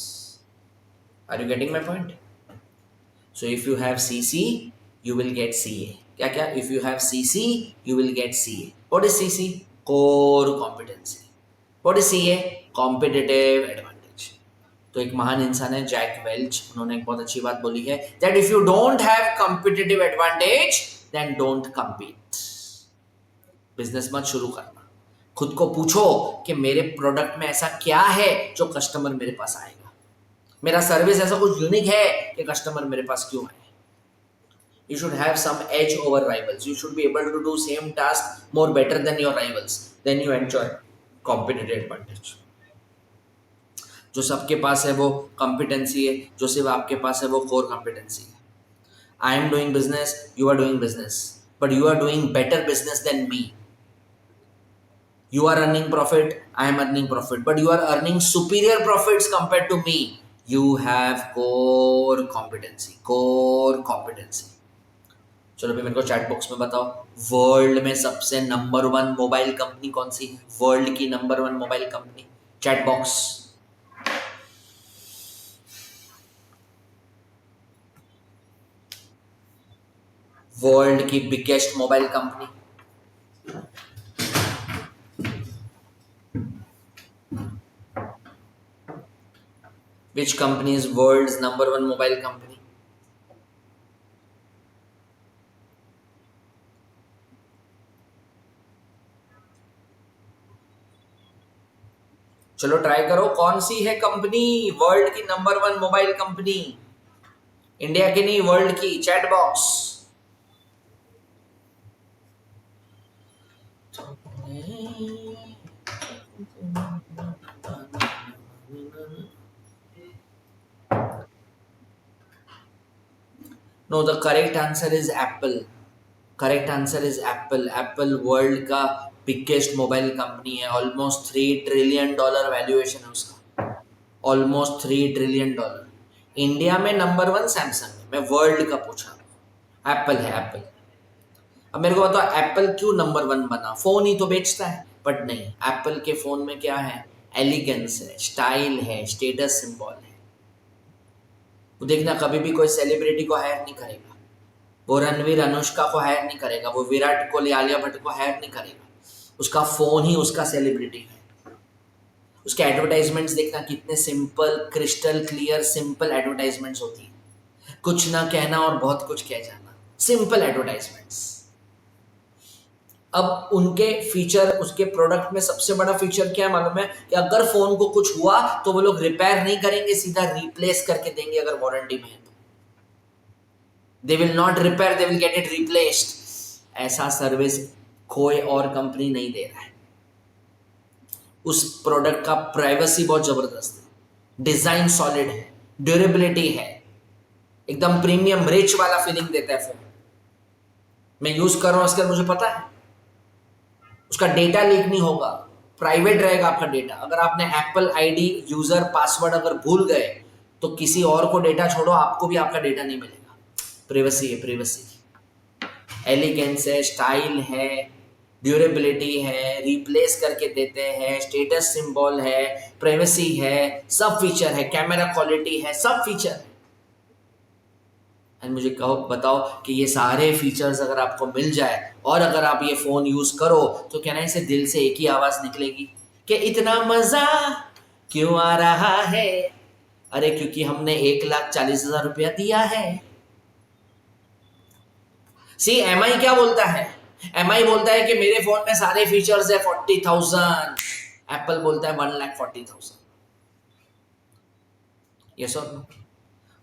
Are you getting my point? So if you have CC you will get CA। क्या क्या? if you have CC you will get CA। what is CC? core competency। what is CA? competitive advantage। तो एक महान इंसान है Jack Welch, उन्होंने एक बहुत अच्छी बात बोली है that if you don't have competitive advantage then don't compete। Business मत शुरू करना, खुद को पूछो कि मेरे प्रोडक्ट में ऐसा क्या है जो कस्टमर मेरे पास आएगा, मेरा सर्विस ऐसा कुछ यूनिक है कि कस्टमर मेरे पास क्यों आए। You should have some edge over rivals, you should be able to do same task more better than your rivals, then you enjoy competitive advantage। जो सबके पास है वो competency है, जो सिर्फ आपके पास है वो core competency है। I am doing business, you are doing business, but you are doing better business than me। You are earning profit, I am earning profit, but you are earning superior profits compared to me। You have core competency, core competency। चलो भी मेरे को chat box में बताओ, world में सबसे number 1 mobile company कौन सी? वर्ल्ड की number 1 mobile company, chat box. World की biggest mobile company, which company is world's number 1 mobile company? चलो ट्राई करो, कौन सी है कंपनी वर्ल्ड की नंबर 1 मोबाइल कंपनी? इंडिया की नहीं, वर्ल्ड की। Chat box. No, the correct answer is Apple. Correct answer is Apple. Apple world का बिगेस्ट मोबाइल कंपनी है, ऑलमोस्ट $3 ट्रिलियन वैल्यूएशन है उसका, ऑलमोस्ट $3 ट्रिलियन। इंडिया में नंबर 1 सैमसंग है, मैं वर्ल्ड का पूछा, एप्पल है एप्पल। अब मेरे को बताओ एप्पल क्यों नंबर 1 बना? फोन ही तो बेचता है, बट नहीं, एप्पल के फोन में क्या है? एलिगेंस है, स्टाइल है, स्टेटस सिंबल है। वो देखना कभी भी कोई सेलिब्रिटी को हायर नहीं करेगा, वो रणवीर अनुष्का को हायर नहीं करेगा, वो विराट कोहली आलिया भट्ट को हायर नहीं करेगा, उसका फोन ही उसका सेलिब्रिटी है। उसके एडवर्टाइजमेंट्स देखना कितने simple, crystal clear simple advertisements होती है, कुछ ना कहना और बहुत कुछ कह जाना, सिंपल एडवर्टाइजमेंट्स। अब उनके फीचर, उसके प्रोडक्ट में सबसे बड़ा फीचर क्या है मालूम है? कि अगर फोन को कुछ हुआ तो वो लोग रिपेयर नहीं करेंगे, सीधा रिप्लेस करके देंगे अगर वारंटी में है तो। They will not repair, they will get it replaced. ऐसा सर्विस कोई और कंपनी नहीं दे रहा है। उस प्रोडक्ट का प्राइवेसी बहुत जबरदस्त है, डिजाइन सॉलिड है, ड्यूरेबिलिटी है, एकदम प्रीमियम रिच वाला फीलिंग देता है फोन। मैं यूज कर रहा हूं, इसके मुझे पता है उसका डेटा लीक नहीं होगा, प्राइवेट रहेगा आपका डेटा। अगर आपने एप्पल आईडी यूजर पासवर्ड अगर भूल गए तो किसी और को डेटा छोड़ो, आपको भी आपका डेटा नहीं मिलेगा। प्रिवेसी है, प्रिवेसी, एलिगेंस है, स्टाइल है, ड्यूरेबिलिटी है, रिप्लेस करके देते हैं, स्टेटस सिंबल है, प्राइवेसी है, सब फीचर है, कैमरा क्वालिटी है, सब फीचर है। एंड मुझे कहो बताओ कि ये सारे फीचर्स अगर आपको मिल जाए और अगर आप ये फोन यूज करो तो क्या ना से दिल से एक ही आवाज निकलेगी कि इतना मजा क्यों आ रहा है? अरे क्योंकि हमने 1,40,000 रुपया दिया है। सी एमआई क्या बोलता है? एमआई बोलता है कि मेरे फोन में सारे फीचर्स है 40,000, एप्पल बोलता है 1,40,000। यस और नो?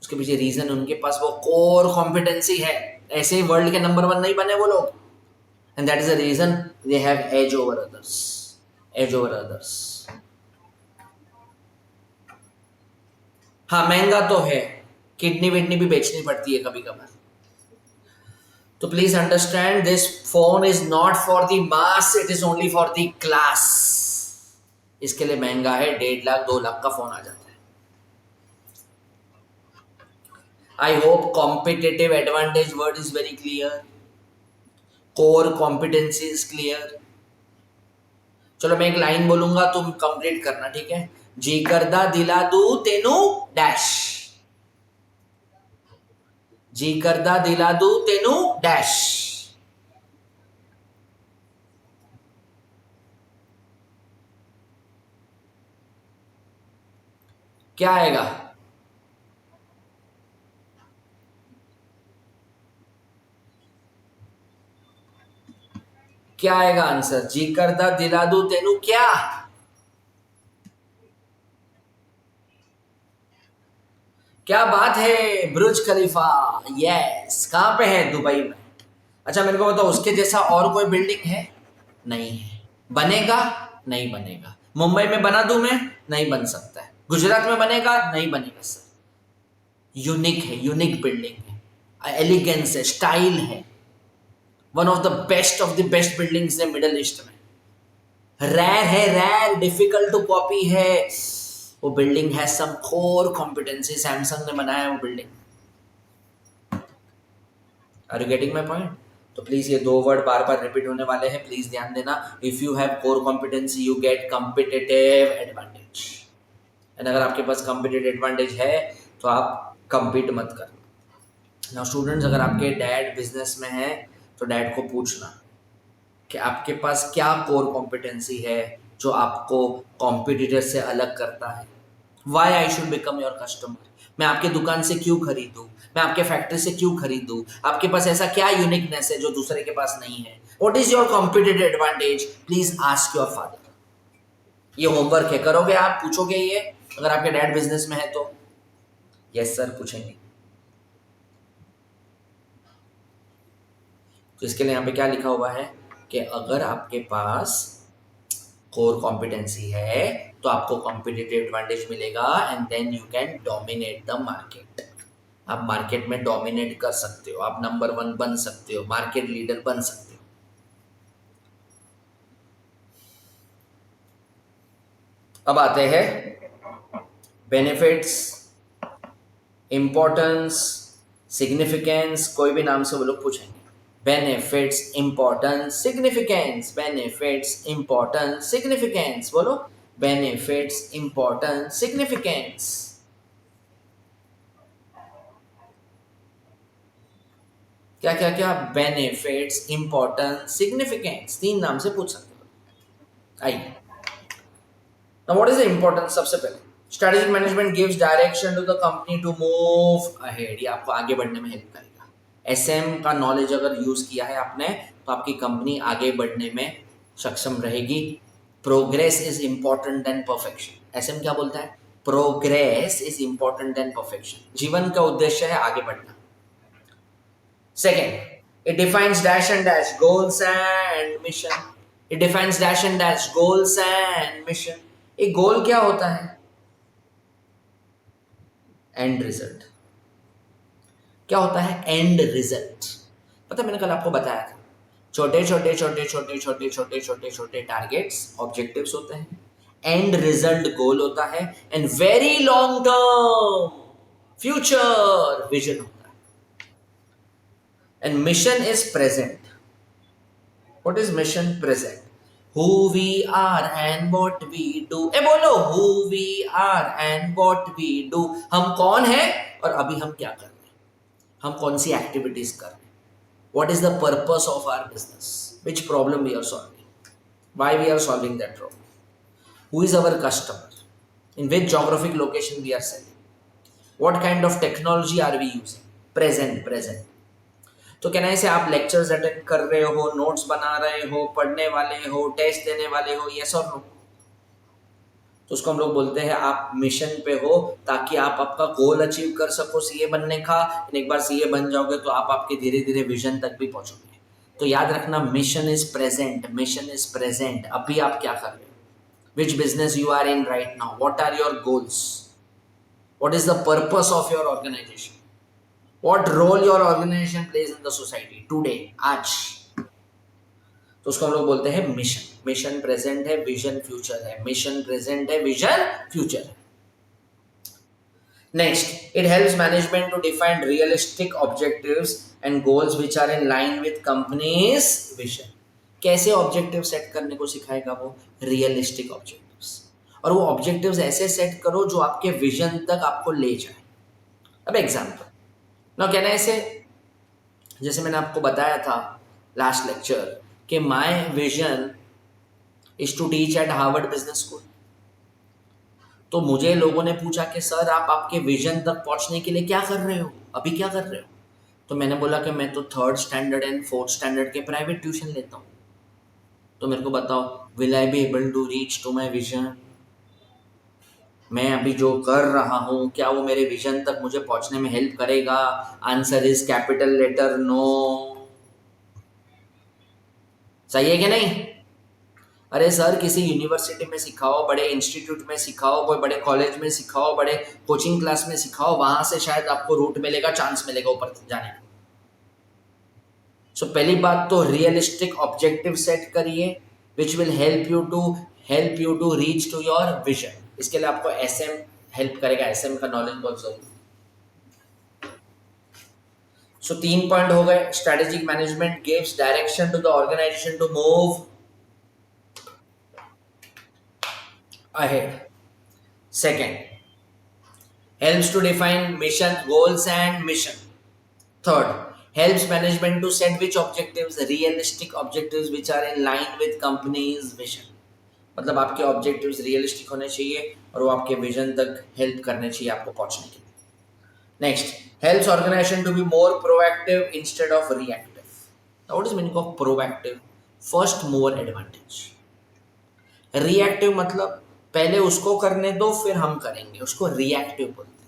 उसके पीछे रीजन, उनके पास वो कोर कॉम्पिटेंसी है, ऐसे ही वर्ल्ड के नंबर 1 नहीं बने वो लोग, and that is the reason they have edge over others, edge over others. हाँ महंगा तो है, किडनी विडनी भी बेचनी पड़ती है कभी कभार। तो please understand this phone is not for the mass, it is only for the class. इसके लिए महंगा है, 1.5 लाख 2 लाख का फोन आ जाता है। I hope competitive advantage word is very clear. Core competency is clear. चलो मैं एक लाइन बोलूंगा, तुम कंप्लीट करना, ठीक है? जी करदा दिला दू तेनू डैश, जी करदा दिला दू तेनू डैश। क्या आएगा? क्या आएगा आंसर? जी करदा दिला दू तेनू क्या? क्या बात है, बुर्ज खलीफा। यस, कहां पे है? दुबई में। अच्छा मेरे को बताओ, उसके जैसा और कोई बिल्डिंग है? नहीं है। बनेगा? नहीं बनेगा। मुंबई में बना दूं मैं? नहीं बन सकता है। गुजरात में बनेगा? नहीं बनेगा सर। यूनिक है, यूनिक बिल्डिंग है, एलिगेंस है, स्टाइल है, one of the best buildings है मिडल ईस्ट में। रेयर है, रेयर, डिफिकल्ट टू कॉपी है वो बिल्डिंग, है सम कोर कॉम्पिटेंसी, सैमसंग ने बनाया है वो building. Are you getting my point? तो प्लीज ये 2 वर्ड बार बार रिपीट होने वाले हैं, प्लीज ध्यान देना। If you have core competency you get competitive advantage, and अगर आपके पास कॉम्पिटिटिव एडवांटेज है तो आप कम्पीट मत करना। नाउ स्टूडेंट्स, अगर आपके डैड बिजनेस में है तो डैड को पूछना कि आपके पास क्या कोर कॉम्पिटेंसी है जो आपको कॉम्पिटिटर से अलग करता है। Why I should become your customer? मैं आपके दुकान से क्यों खरीदूं, मैं आपके फैक्ट्री से क्यों खरीदूं? आपके पास ऐसा क्या यूनिकनेस है जो दूसरे के पास नहीं है? What is your competitive advantage? Please ask your father. ये होमवर्क है, करोगे आप? पूछोगे ये अगर आपके डैड बिजनेस में है तो? यस सर, पूछेंगे। तो इसके लिए यहाँ पे क्या लिखा हुआ है कि अगर आपके पास कोर कॉम्पिटेंसी है तो आपको कॉम्पिटिटिव एडवांटेज मिलेगा, and then you can dominate the market. आप मार्केट में डोमिनेट कर सकते हो, आप नंबर 1 बन सकते हो, मार्केट लीडर बन सकते हो। अब आते हैं बेनिफिट्स, इंपॉर्टेंस, सिग्निफिकेंस, कोई भी नाम से वो लोग पूछेंगे। Benefits, importance, significance, benefits, importance, significance, बोलो बेनिफिट्स, इंपॉर्टेंस, सिग्निफिकेंस। क्या क्या क्या? बेनिफिट्स, इंपॉर्टेंस, सिग्निफिकेंस, 3 नाम से पूछ सकते हो। आइए, now what is the importance? सबसे पहले strategic management gives direction to the company to move ahead. ये आपको आगे बढ़ने में हेल्प करेगा। एसएम का नॉलेज अगर यूज किया है आपने तो आपकी कंपनी आगे बढ़ने में सक्षम रहेगी। Progress is important then perfection. SM क्या बोलता है? Progress is important then perfection. जीवन का उद्देश्य है आगे बढ़ना। Second, it defines dash and dash goals and mission. It defines dash and dash goals and mission. एक गोल क्या होता है? And result. क्या होता है? And result. पता है, मैंने कल आपको बताया था, छोटे छोटे छोटे छोटे छोटे छोटे छोटे छोटे टारगेट्स, ऑब्जेक्टिव्स होते हैं, एंड रिजल्ट गोल होता है, and very long term future vision होता है। And mission is present. What is mission? Present. Who we are and what we do. बोलो, who we are and what we do. हम कौन हैं और अभी हम क्या कर रहे हैं, हम कौन सी एक्टिविटीज कर रहे हैं. What is the purpose of our business? Which problem we are solving? Why we are solving that problem? Who is our customer? In which geographic location we are selling? What kind of technology are we using? Present. तो कहना है से आप lectures attend कर रहे हो, notes बना रहे हो, पढ़ने वाले हो, टेस्ट देने वाले हो, यस और नो? तो उसको हम लोग बोलते हैं आप मिशन पे हो, ताकि आप आपका गोल अचीव कर सको सीए बनने का। एक बार सीए बन जाओगे तो आप आपके धीरे धीरे विजन तक भी पहुंचोगे। तो याद रखना, mission is present, mission is present. अभी आप क्या कर रहे हो? Which business you are in right now? What are your goals? What is the purpose of your organization? What role your organization plays in the society today, आज? तो उसको हम लोग बोलते हैं मिशन। मिशन प्रेजेंट है, विजन फ्यूचर है। Mission present है, विजन फ्यूचर है। Next, it helps management to define realistic objectives and goals which are in line with company's vision. कैसे ऑब्जेक्टिव सेट करने को सिखाएगा वो? Realistic objectives. और वो ऑब्जेक्टिव्स ऐसे सेट करो जो आपके विजन तक आपको ले जाए। अब एग्जाम्पल ना, कहना ऐसे, जैसे मैंने आपको बताया था लास्ट लेक्चर कि my vision is to teach at Harvard Business School. तो मुझे लोगों ने पूछा कि सर आप आपके विजन तक पहुंचने के लिए क्या कर रहे हो, अभी क्या कर रहे हो? तो मैंने बोला कि मैं तो 3rd स्टैंडर्ड एंड 4th स्टैंडर्ड के प्राइवेट ट्यूशन लेता हूँ। तो मेरे को बताओ, will I be able to reach to my vision? मैं अभी जो कर रहा हूं, क्या वो मेरे विजन तक मुझे पहुंचने में हेल्प करेगा? Answer is capital letter no. सही है कि नहीं? अरे सर, किसी यूनिवर्सिटी में सिखाओ, बड़े इंस्टीट्यूट में सिखाओ, कोई बड़े कॉलेज में सिखाओ, बड़े कोचिंग क्लास में सिखाओ, वहां से शायद आपको रूट मिलेगा, चांस मिलेगा ऊपर जाने का। सो पहली बात तो रियलिस्टिक ऑब्जेक्टिव सेट करिए which will help you to reach to your vision. इसके लिए आपको एसएम हेल्प करेगा। एसएम का नॉलेज बहुत जरूरी है। सो 3 पॉइंट हो गए। Strategic management gives direction to the organization to move ahead. Second, helps to define mission, goals and mission. Third, helps management to set which objectives, realistic objectives which are in line with company's vision। मतलब आपके objectives realistic होने चाहिए और वो आपके vision तक help करने चाहिए आपको पहुंचने के लिए। Next, helps organisation to be more proactive instead of reactive. Now what is meaning of proactive? First mover advantage. Reactive मतलब पहले उसको करने दो फिर हम करेंगे, उसको रिएक्टिव बोलते हैं।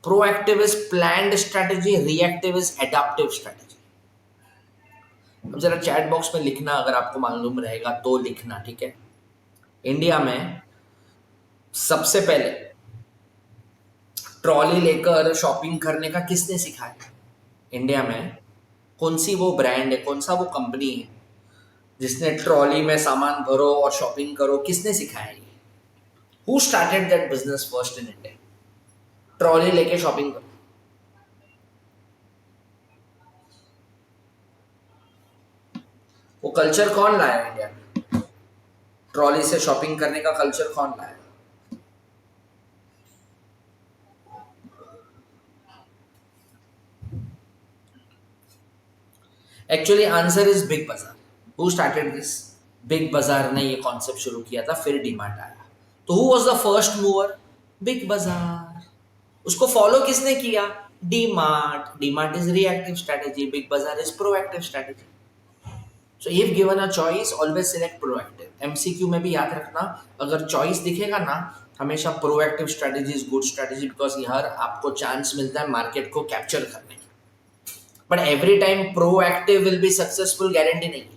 Proactive is planned strategy, reactive is adaptive strategy. अब जरा चैट बॉक्स में लिखना, अगर आपको मालूम रहेगा तो लिखना, ठीक है? इंडिया में सबसे पहले ट्रॉली लेकर शॉपिंग करने का किसने सिखाया? इंडिया में कौन सी वो ब्रांड है, कौन सा वो कंपनी है जिसने ट्रॉली में सामान भरो और शॉपिंग करो? किसने सिखाया ये? Who started that business first in India? Trolley लेके शॉपिंग करो। वो कल्चर कौन लाया इंडिया में? ट्रॉली से शॉपिंग करने का कल्चर कौन लाया? एक्चुअली आंसर इज बिग बाजार। Who started this? बिग बाजार ने ये कॉन्सेप्ट शुरू किया था, फिर डीमार्ट आया। तो who was the first mover? Big Bazaar. उसको फॉलो किसने किया? DMart. DMart is reactive strategy, Big Bazaar is proactive strategy. So if given a choice, always select proactive. MCQ में भी याद रखना, अगर चॉइस दिखेगा ना, हमेशा proactive strategy is good strategy, because यहाँ आपको चांस मिलता है मार्केट को कैप्चर करने का। But every time proactive will be successful guarantee नहीं है।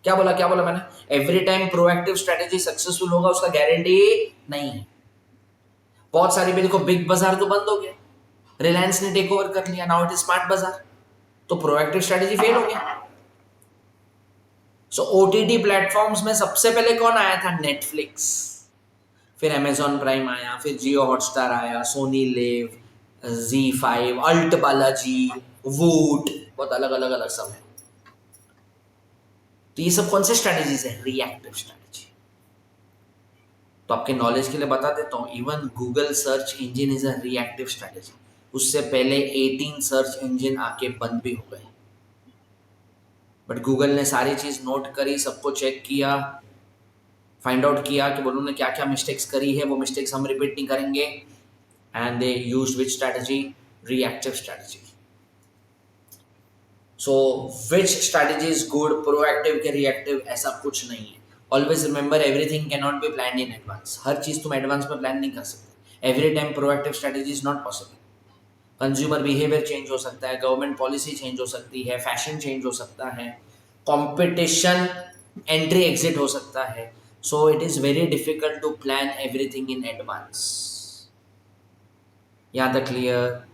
क्या बोला मैंने? Every time proactive strategy successful होगा उसका गारंटी नहीं है। बहुत सारी भी देखो, बिग बाजार तो बंद हो गया, रिलायंस ने टेक ओवर कर लिया, नाउ इट इज स्मार्ट बाजार, तो प्रोएक्टिव स्ट्रेटेजी फेल हो गया। सो ओटीटी प्लेटफॉर्म्स में सबसे पहले कौन आया था? नेटफ्लिक्स। फिर अमेजॉन प्राइम आया, फिर जियो हॉटस्टार आया, Soni live, Z5, alt Balaji, वूट, बहुत अलग अलग अलग सब है। तो ये सब कौन से स्ट्रेटेजीज है? Reactive strategy. तो आपके नॉलेज के लिए बता देता हूं, even Google search engine is a reactive strategy. उससे पहले 18 सर्च इंजन आके बंद भी हो गए, बट गूगल ने सारी चीज नोट करी, सबको चेक किया, फाइंड आउट किया कि उन्होंने क्या क्या मिस्टेक्स करी है, वो मिस्टेक्स हम रिपीट नहीं करेंगे, and they used which strategy? Reactive strategy. So which strategy is good? Proactive के रिएक्टिव ऐसा कुछ नहीं है। Always remember, everything can not be plan in advance. हर चीज तुम एडवांस में प्लान नहीं कर सकते। Every time proactive strategy is not possible. Consumer behaviour change हो सकता है, गवर्नमेंट पॉलिसी चेंज हो सकती है, फैशन चेंज हो सकता है, कंपटीशन एंट्री एग्जिट हो सकता है। So it is very difficult to plan everything in advance. यहाँ तक क्लियर?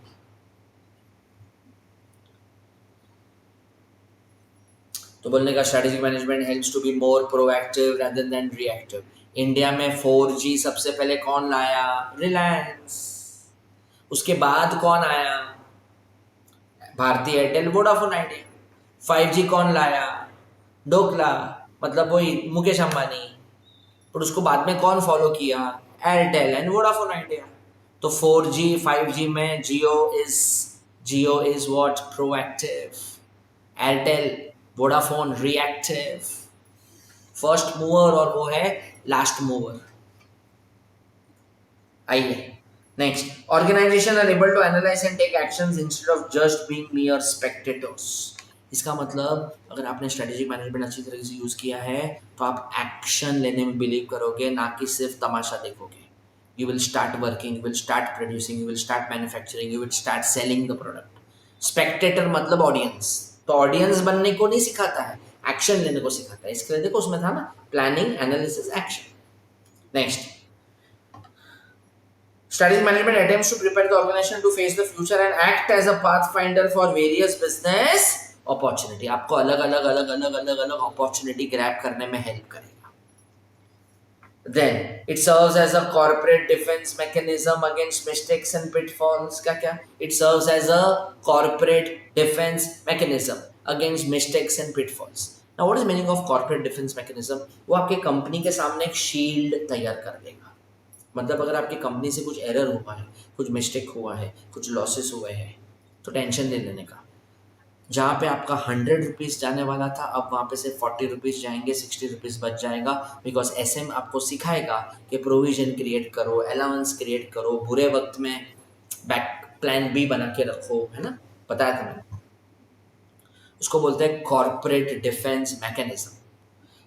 तो बोलने का strategic management helps to be more proactive rather than reactive. India में 4G सबसे पहले कौन लाया? रिलायंस। उसके बाद कौन आया? Bharti Airtel, Vodafone idea. 5G कौन लाया? डोकला, मतलब वही मुकेश अंबानी। पर उसको बाद में कौन फॉलो किया? Airtel and Vodafone Idea. तो 4G 5G में Jio is what? Proactive. Airtel Vodafone reactive. First mover और वो है लास्ट मूवर। आइए next, organisation are able to analyse and take actions instead of just being mere spectators. इसका मतलब, अगर आपने स्ट्रेटेजिक मैनेजमेंट अच्छी तरह से यूज किया है तो आप एक्शन लेने में बिलीव करोगे, ना कि सिर्फ तमाशा देखोगे। You will start working, you will start producing, you will start manufacturing, you will start selling the product. Spectator मतलब ऑडियंस, तो ऑडियंस बनने को नहीं सिखाता है, एक्शन लेने को सिखाता है। इसके लिए देखो उसमें था ना, planning, analysis, action. Next, strategic management attempts to prepare the organization to face the future and act as a pathfinder for various business opportunity। आपको अलग अलग opportunity grab करने में help करेगा। Then it serves as a corporate defense mechanism against mistakes and pitfalls। क्या? It serves as a corporate defense mechanism against mistakes and pitfalls। Now what is meaning of corporate defense mechanism? वो आपके company के सामने एक shield तैयार कर देगा। मतलब अगर आपकी कंपनी से कुछ एरर हुआ है, कुछ मिस्टेक हुआ है, कुछ लॉसेस हुए हैं, तो टेंशन ले लेने का। जहाँ पे आपका 100 रुपीज़ जाने वाला था, अब वहाँ पे से 40 रुपीज़ जाएंगे, 60 रुपीज़ बच जाएगा। बिकॉज SM आपको सिखाएगा कि प्रोविजन क्रिएट करो, अलाउंस क्रिएट करो, बुरे वक्त में बैक प्लान B बना के रखो, है ना, बताया था मैंने। उसको बोलते हैं कॉर्पोरेट डिफेंस मैकेनिज्म।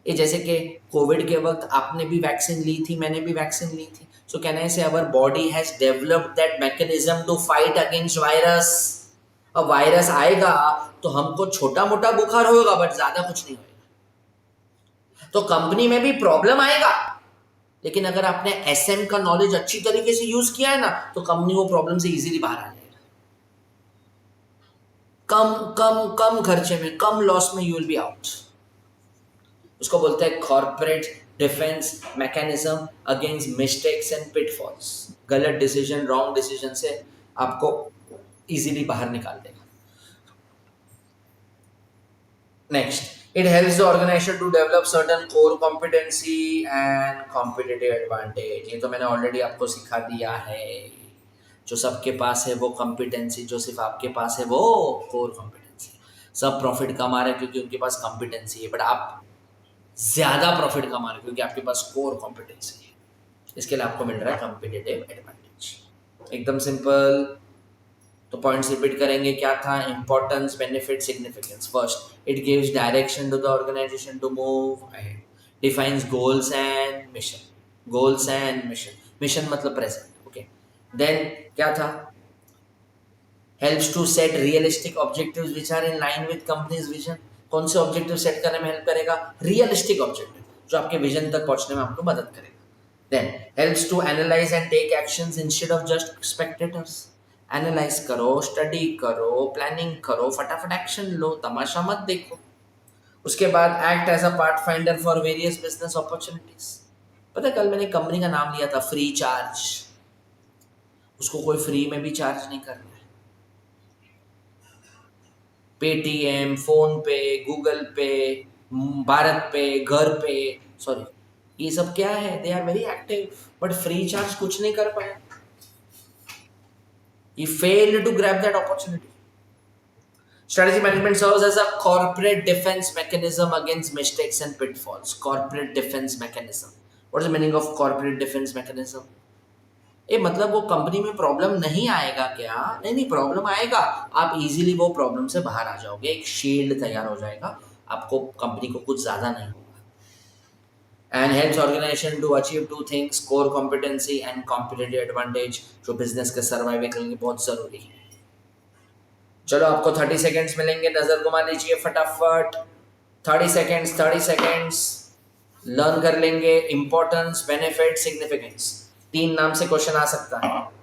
ये जैसे कि कोविड के वक्त आपने भी वैक्सीन ली थी, मैंने भी वैक्सीन ली थी। सो can I say our body has developed that mechanism to fight against virus. अब वायरस आएगा तो हमको छोटा मोटा बुखार होगा, बट ज्यादा कुछ नहीं होगा। तो कंपनी में भी प्रॉब्लम आएगा, लेकिन अगर आपने SM का नॉलेज अच्छी तरीके से यूज किया है ना, तो कंपनी वो प्रॉब्लम से इजीली बाहर आ जाएगा। कम खर्चे में, कम लॉस में यू विल बी आउट। उसको बोलते हैं corporate defence mechanism against mistakes and pitfalls. गलत डिसीजन, रॉन्ग डिसीजन से आपको इजीली बाहर निकाल देगा। Next, it helps the organization to develop certain core competency and competitive advantage। ये तो मैंने ऑलरेडी आपको सिखा दिया है। जो सबके पास है वो competency, जो सिर्फ आपके पास है वो core competency। सब प्रॉफिट कमा रहे हैं क्योंकि उनके पास competency है, बट आप ज्यादा प्रॉफिट कमा रहे हैं क्योंकि आपके पास core competency है। इसके लिए आपको मिल रहा है competitive advantage। एकदम सिंपल। तो पॉइंट्स रिपीट करेंगे। क्या था? Importance, benefit, significance. First, it gives direction to the organization to move ahead. Defines goals and mission. Goals and mission, mission मतलब प्रेजेंट। ओके, देन क्या था? Helps to set realistic objectives which are in line with company's vision. कौन से objective set करने में help करेगा? Realistic objective, जो आपके विजन तक पहुंचने में आपको मदद करेगा। Then helps to analyse and take actions instead of just spectators. Analyse करो, स्टडी करो, प्लानिंग करो, फटाफट एक्शन लो, तमाशा मत देखो। उसके बाद act as a path finder for various business opportunities. पता है कल मैंने कंपनी का नाम लिया था फ्री चार्ज। उसको कोई फ्री में भी चार्ज नहीं कर रहा है। पेटीएम, फोन पे, गूगल पे, भारत पे, घर पे, सॉरी, ये सब क्या है? They are very active, but free charge कुछ नहीं कर पाए। He failed to grab that opportunity. Strategy management serves as a corporate defense mechanism against mistakes and pitfalls. Corporate defense mechanism. What is the meaning of corporate defense mechanism? ये मतलब वो company में problem नहीं आएगा क्या? नहीं नहीं, problem आएगा, आप इजीली वो प्रॉब्लम से बाहर आ जाओगे। एक शील्ड तैयार हो जाएगा, आपको कंपनी को कुछ ज्यादा नहीं होगा। And helps organization to achieve two things: core competency and competitive advantage, जो बिजनेस के सर्वाइवल के लिए बहुत जरूरी है। चलो आपको 30 सेकेंड्स मिलेंगे, नजर घुमा लीजिए फटाफट। 30 सेकेंड्स, 30 सेकेंड्स। लर्न कर लेंगे इंपॉर्टेंस, बेनिफिट, सिग्निफिकेंस। 3 नाम से क्वेश्चन आ सकता है।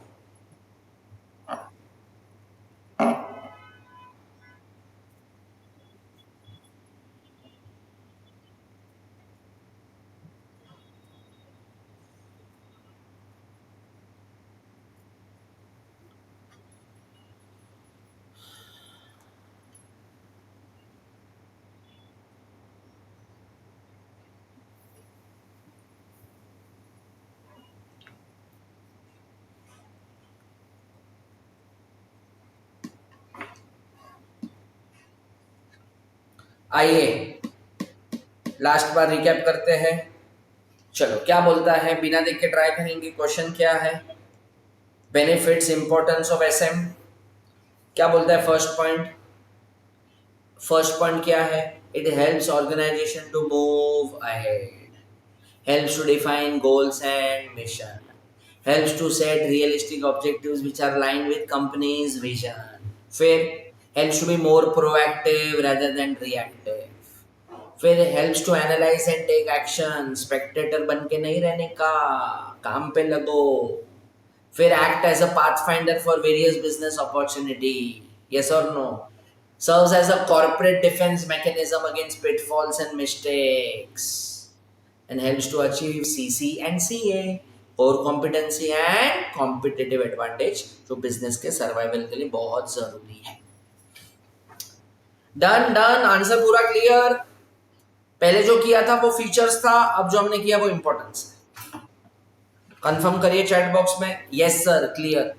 आइए लास्ट बार रिकैप करते हैं। चलो क्या बोलता है, बिना देख के ट्राई करेंगे। क्वेश्चन क्या है? Benefits, importance of SM. क्या बोलता है फर्स्ट पॉइंट? फर्स्ट पॉइंट क्या है? It helps organisation to move ahead, helps to define goals and mission, helps to set realistic objectives which are aligned with company's vision. फिर helps to be more proactive rather than reactive. फिर helps to analyze and take action, spectator बन के नहीं रहने का, काम पे लगो। फिर act as a pathfinder for various business opportunity, yes or no? Serves as a corporate defense mechanism against pitfalls and mistakes, and helps to achieve CC and CA, core competency and competitive advantage, जो business के survival के लिए बहुत जरूरी है। Done done, answer पूरा clear. पहले जो किया था वो फीचर्स था, अब जो हमने किया वो इंपॉर्टेंस है। कंफर्म करिए चैट बॉक्स में, यस सर, क्लियर।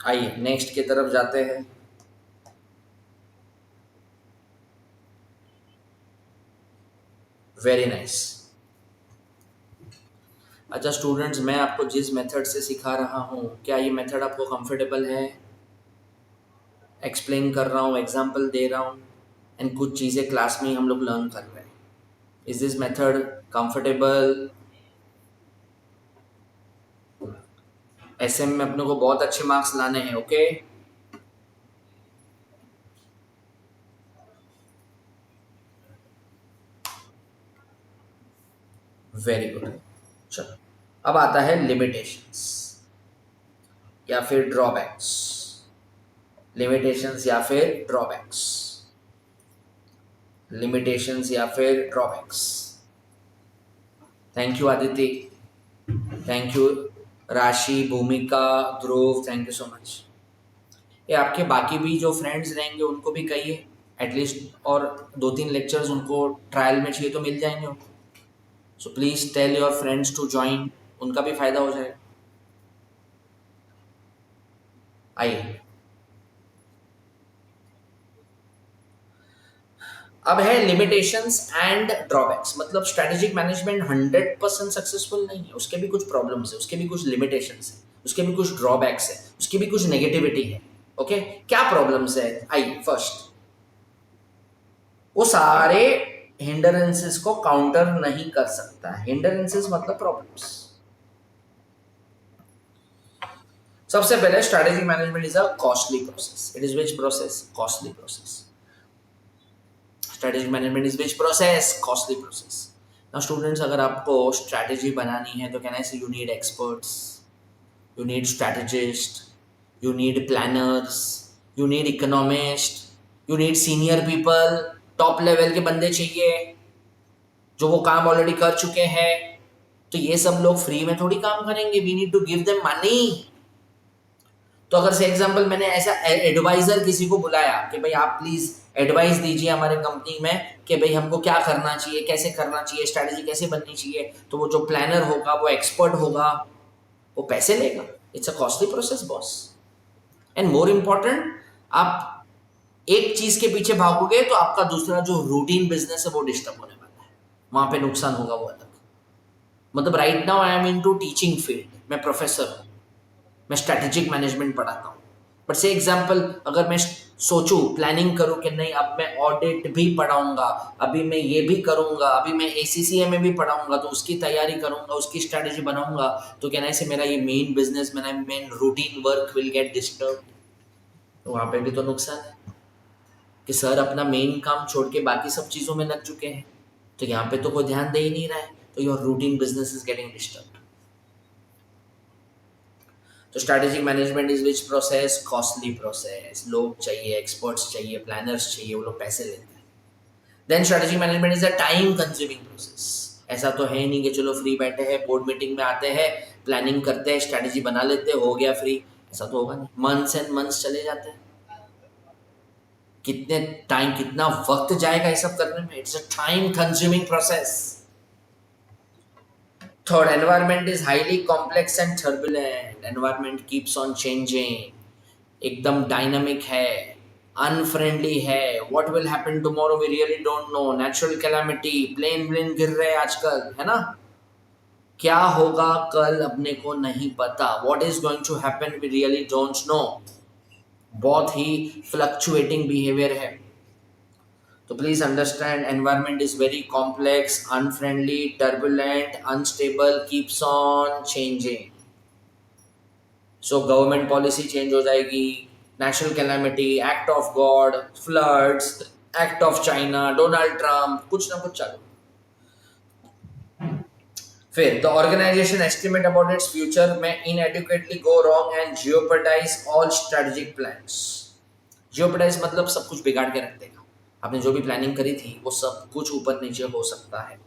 आइए नेक्स्ट की तरफ जाते हैं। Very nice. अच्छा स्टूडेंट्स, मैं आपको जिस मेथड से सिखा रहा हूँ, क्या ये मेथड आपको कंफर्टेबल है? एक्सप्लेन कर रहा हूँ, एग्जाम्पल दे रहा हूँ, एंड कुछ चीज़ें क्लास में ही हम लोग लर्न कर रहे हैं। Is this method comfortable? SM में अपने को बहुत अच्छे मार्क्स लाने हैं, ओके? Very good. चलो अब आता है लिमिटेशंस। या फिर ड्रॉबैक्स, लिमिटेशंस या फिर ड्रॉबैक्स, लिमिटेशंस या फिर drawbacks. Thank you Aditya, thank you राशि, भूमिका, ध्रुव, थैंक यू सो मच। ये आपके बाकी भी जो फ्रेंड्स रहेंगे उनको भी कहिए एटलीस्ट, और 2-3 लेक्चर्स उनको ट्रायल में चाहिए तो मिल जाएंगे उनको। So please tell your friends to join, उनका भी फायदा हो जाएगा। आइए अब है लिमिटेशंस एंड ड्रॉबैक्स। मतलब स्ट्रेटेजिक मैनेजमेंट 100% सक्सेसफुल नहीं है, उसके भी कुछ प्रॉब्लम्स है, उसके भी कुछ लिमिटेशंस है, उसके भी कुछ ड्रॉबैक्स है, उसकी भी कुछ नेगेटिविटी है। ओके क्या प्रॉब्लम्स है? आइए फर्स्ट, वो सारे हिंडरेंसेस को काउंटर नहीं कर सकता। हिंडरेंसेस मतलब प्रॉब्लम्स। सबसे पहले strategic management is a costly process. It is which process? Costly process. Strategic management is which process? Costly process. Now students, अगर आपको स्ट्रेटेजी बनानी है तो कैन आई से you need experts, you need strategist, you need planners, you need economist, you need senior people, top level के बंदे चाहिए जो वो काम ऑलरेडी कर चुके हैं। तो ये सब लोग फ्री में थोड़ी काम करेंगे, we need to give them money. तो अगर से एग्जांपल मैंने ऐसा एडवाइजर किसी को बुलाया कि भाई आप प्लीज एडवाइस दीजिए हमारे कंपनी में कि भाई हमको क्या करना चाहिए, कैसे करना चाहिए, स्ट्रैटेजी कैसे बननी चाहिए, तो वो जो प्लानर होगा, वो एक्सपर्ट होगा, वो पैसे लेगा। It's a costly process boss. And more important, आप एक चीज के पीछे भागोगे तो आपका दूसरा जो रूटीन बिजनेस है वो डिस्टर्ब होने वाला है, वहां पे नुकसान होगा वो अलग। मतलब right now I am into teaching field, मैं प्रोफेसर हूँ, मैं स्ट्रेटेजिक मैनेजमेंट पढ़ाता हूँ। बट से एग्जाम्पल अगर मैं सोचूं, प्लानिंग करूं कि नहीं अब मैं ऑडिट भी पढ़ाऊंगा, अभी मैं ये भी करूंगा, अभी मैं ACCA में भी पढ़ाऊंगा, तो उसकी तैयारी करूंगा, उसकी स्ट्रेटेजी बनाऊंगा, तो कहना से मेरा ये मेन बिजनेस, मेरा main routine work will get disturb. तो वहां पे भी तो नुकसान है कि सर अपना मेन काम छोड़ के बाकी सब चीजों में लग चुके हैं, तो यहाँ पे तो कोई ध्यान दे ही नहीं रहा है, तो your routine business is getting disturb. तो strategic management is which process? Costly process. लोग चाहिए, एक्सपर्ट्स चाहिए, प्लानर्स चाहिए, वो लोग पैसे लेते हैं। Then strategic management is a time consuming process. ऐसा तो है नहीं कि चलो फ्री बैठे हैं, बोर्ड मीटिंग में आते हैं, प्लानिंग करते हैं, स्ट्रैटेजी बना लेते हैं, हो गया फ्री। ऐसा तो होगा नहीं, मंथ्स एंड मंथ्स चले जाते हैं। कितने टाइम, कितना वक्त जाएगा ये सब करने में? It's a time consuming process. Third, environment is highly complex and turbulent. Environment keeps on changing. एकदम डायनामिक है, अनफ्रेंडली है। What will happen tomorrow we really don't know. Natural calamity, plane गिर रहे हैं आजकल, है ना? क्या होगा कल अपने को नहीं पता। What is going to happen we really don't know. बहुत ही फ्लक्चुएटिंग बिहेवियर है। तो please understand, environment is very complex, unfriendly, turbulent, unstable, keeps on changing. So government policy change हो जाएगी, natural calamity, act of God, floods, act of China, Donald Trump, कुछ ना कुछ चालू। फिर the organisation estimate about its future में inadequately go wrong and jeopardise all strategic plans. Jeopardise मतलब सब कुछ बिगाड़ के रख देगा। आपने जो भी प्लानिंग करी थी वो सब कुछ ऊपर नीचे हो सकता है।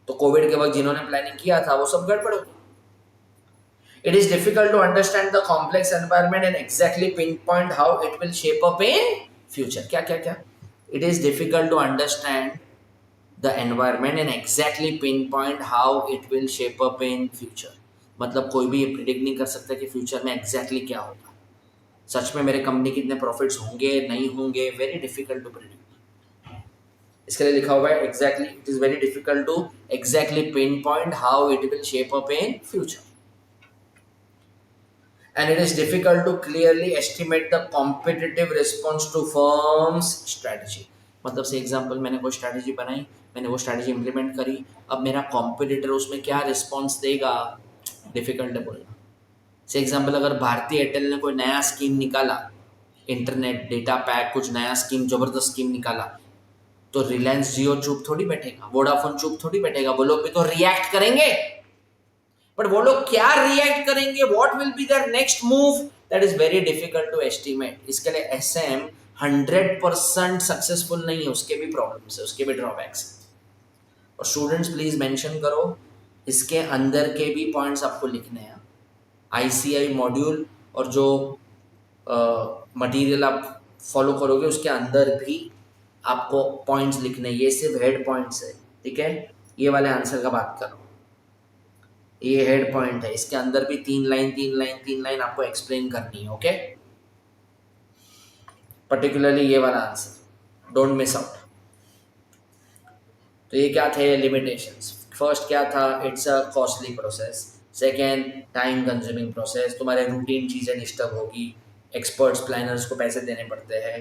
तो कोविड के वक्त जिन्होंने प्लानिंग किया था वो सब गड़बड़ हो गया। It is difficult to understand the complex environment and exactly pin point how it will shape up in future. क्या क्या क्या? It is difficult to understand the environment and exactly pin point how it will shape up in future. मतलब कोई भी ये predict नहीं कर सकता कि फ्यूचर में एग्जैक्टली क्या होगा। सच में मेरे कंपनी कितने प्रॉफिट्स होंगे, नहीं होंगे, वेरी डिफिकल्ट टू प्रेडिक्ट। इसके लिए लिखा हुआ है exactly, it is very difficult to exactly pin point how it will shape up in future and it is difficult to clearly estimate the competitive response to firm's strategy. मतलब से example, मैंने कोई strategy बनाई, मैंने वो strategy implement करी, अब मेरा कॉम्पिटिटर उसमें क्या रिस्पॉन्स देगा, डिफिकल्ट है बोलना। से एग्जांपल, अगर भारतीय एयरटेल ने कोई नया स्कीम निकाला, इंटरनेट डेटा पैक, कुछ नया स्कीम, जबरदस्त स्कीम निकाला, तो रिलायंस जियो चुप थोड़ी बैठेगा, वोडाफोन चुप थोड़ी बैठेगा, वो लोग भी तो रिएक्ट करेंगे। बट वो लोग क्या रिएक्ट करेंगे, what will be their next move, that is very difficult to estimate. इसके लिए एसएम 100% सक्सेसफुल नहीं है, उसके भी प्रॉब्लम्स है, उसके भी ड्रॉबैक्स है। और स्टूडेंट्स प्लीज मेंशन करो, इसके अंदर के भी पॉइंट्स आपको लिखने हैं। आईसीआई मॉड्यूल और जो मटेरियल आप फॉलो करोगे उसके अंदर भी आपको पॉइंट्स लिखने, ये सिर्फ हेड पॉइंट्स है, ठीक है। ये वाले आंसर का बात करो, ये हेड पॉइंट है, इसके अंदर भी 3 लाइन आपको एक्सप्लेन करनी है, ओके। पर्टिकुलरली ये वाला आंसर डोंट मिस आउट। तो ये क्या थे लिमिटेशंस। फर्स्ट क्या था, it's a costly process. Second, time consuming process, तुम्हारे रूटीन चीज़ें डिस्टर्ब होगी, एक्सपर्ट्स प्लानर्स को पैसे देने पड़ते हैं।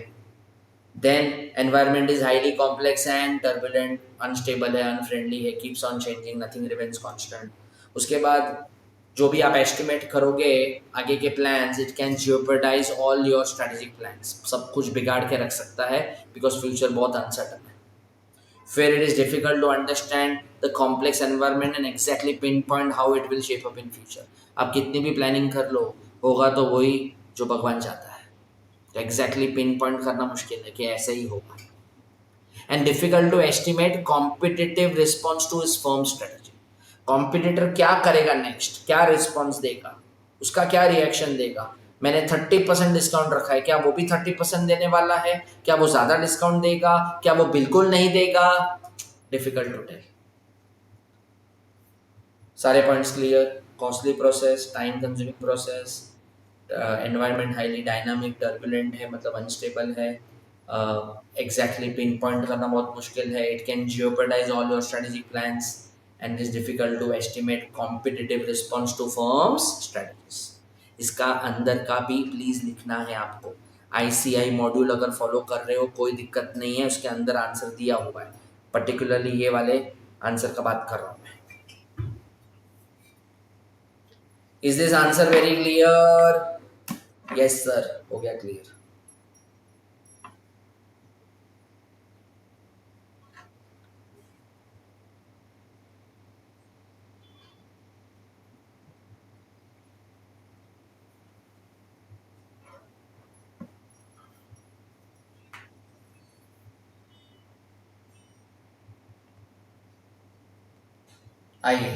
Then environment is highly complex and turbulent, unstable है, अनफ्रेंडली है, keeps on changing, nothing remains constant. उसके बाद जो भी आप एस्टिमेट करोगे आगे के plans, it can jeopardise all your strategic plans, सब कुछ बिगाड़ के रख सकता है, बिकॉज फ्यूचर बहुत अनसर्टन है। फिर it is difficult to understand the complex environment and exactly pin point how it will shape up in future. आप कितनी भी प्लानिंग कर लो, होगा तो वही जो भगवान चाहता है। तो एग्जैक्टली पिन पॉइंट करना मुश्किल है कि ऐसे ही होगा। And difficult to estimate competitive response to इस फर्म स्ट्रेटजी। कॉम्पिटिटर क्या करेगा नेक्स्ट, क्या रिस्पॉन्स देगा, उसका क्या रिएक्शन देगा। मैंने 30% डिस्काउंट रखा है, क्या वो भी 30% देने वाला है, क्या वो ज्यादा डिस्काउंट देगा, क्या वो बिल्कुल नहीं देगा, डिफिकल्ट टू टेल। सारे points clear. Costly process, time consuming process, environment highly dynamic, turbulent है मतलब अनस्टेबल है, एग्जैक्टली पिन पॉइंट करना बहुत मुश्किल है, it can jeopardise all your strategic plans and is difficult to estimate competitive response to firm's strategies. इसका अंदर का भी प्लीज लिखना है आपको। आईसीआई मॉड्यूल अगर फॉलो कर रहे हो कोई दिक्कत नहीं है, उसके अंदर आंसर दिया हुआ है। पर्टिकुलरली ये वाले आंसर का बात कर रहा हूँ मैं। Is this answer very clear? Yes sir, हो गया क्लियर। आइए,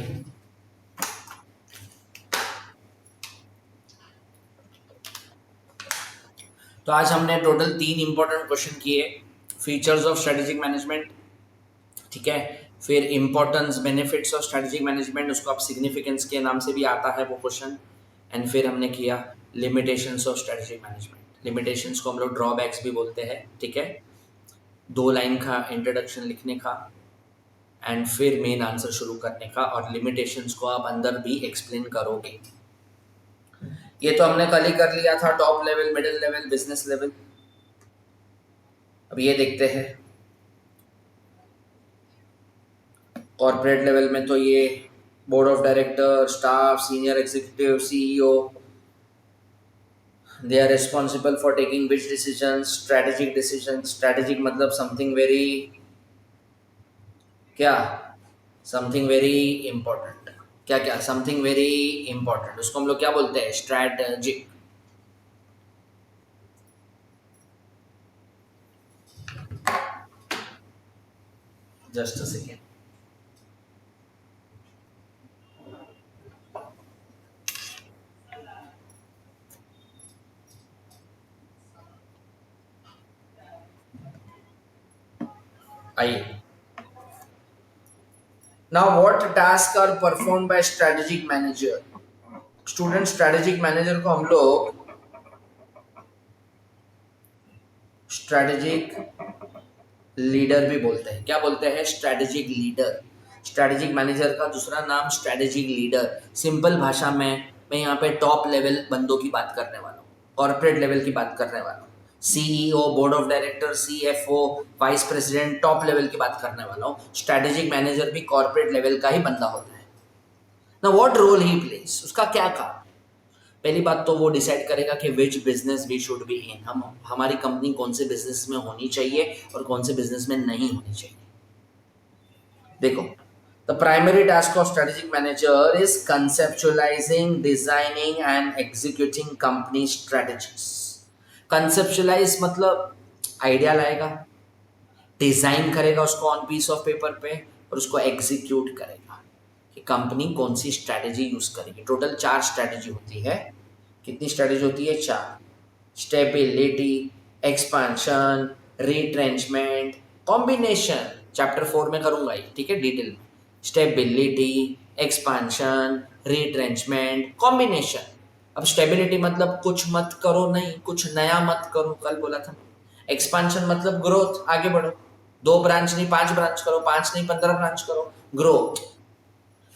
तो आज हमने टोटल 3 इंपॉर्टेंट क्वेश्चन किए। फीचर्स ऑफ स्ट्रेटेजिक मैनेजमेंट, ठीक है। फिर importance benefits of strategic management, उसको आप सिग्निफिकेंस के नाम से भी आता है वो क्वेश्चन। एंड फिर हमने किया limitations of strategic management. Limitations को हम लोग ड्रॉबैक्स भी बोलते हैं, ठीक है। 2 लाइन का इंट्रोडक्शन लिखने का एंड फिर मेन आंसर शुरू करने का, और लिमिटेशंस को आप अंदर भी एक्सप्लेन करोगे। ये तो हमने कल ही कर लिया था, top level, middle level, business level. अब ये देखते हैं कॉर्पोरेट लेवल में। तो ये board of director, staff, senior executive, CEO, they are responsible for taking which decision, strategic decision. Strategic मतलब समथिंग वेरी, क्या, समथिंग वेरी इंपॉर्टेंट। क्या क्या, समथिंग वेरी इंपॉर्टेंट, उसको हम लोग क्या बोलते हैं, स्ट्रैटेजिक। Just a second. आइए, now what task are perform by strategic manager. Student, strategic manager को हम लोग स्ट्रेटेजिक लीडर भी बोलते हैं। क्या बोलते हैं, स्ट्रेटेजिक लीडर। स्ट्रेटेजिक मैनेजर का दूसरा नाम स्ट्रेटेजिक लीडर। सिंपल भाषा में मैं यहाँ पे टॉप लेवल बंदों की बात करने वाला हूँ, कॉर्पोरेट लेवल की बात करने वाला हूँ। CEO, board of director, CFO, vice president, top level की बात करने वाला हूँ। स्ट्रेटेजिक मैनेजर भी कॉर्पोरेट लेवल का ही बंदा होता है ना। व्हाट रोल ही प्लेस, उसका क्या काम। पहली बात तो वो डिसाइड करेगा कि which business we should be in, हम हमारी कंपनी कौन से बिजनेस में होनी चाहिए और कौन से बिजनेस में नहीं होनी चाहिए। देखो, The primary task of strategic manager is conceptualizing, designing and executing company strategies. Conceptualize मतलब आइडिया लाएगा, डिजाइन करेगा उसको ऑन पीस ऑफ पेपर पे और उसको एग्जीक्यूट करेगा कि कंपनी कौन सी स्ट्रैटेजी यूज करेगी. टोटल 4 स्ट्रैटेजी होती है. कितनी स्ट्रैटेजी होती है? 4. Stability, expansion, retrenchment, combination. Chapter 4 में करूंगा ये, ठीक है, डिटेल में. Stability, expansion, retrenchment, combination. अब स्टेबिलिटी मतलब कुछ मत करो, नहीं कुछ नया मत करो, कल बोला था. एक्सपांशन मतलब ग्रोथ, आगे बढ़ो. 2 ब्रांच नहीं 5 ब्रांच करो, 5 नहीं 15 ब्रांच करो, ग्रोथ.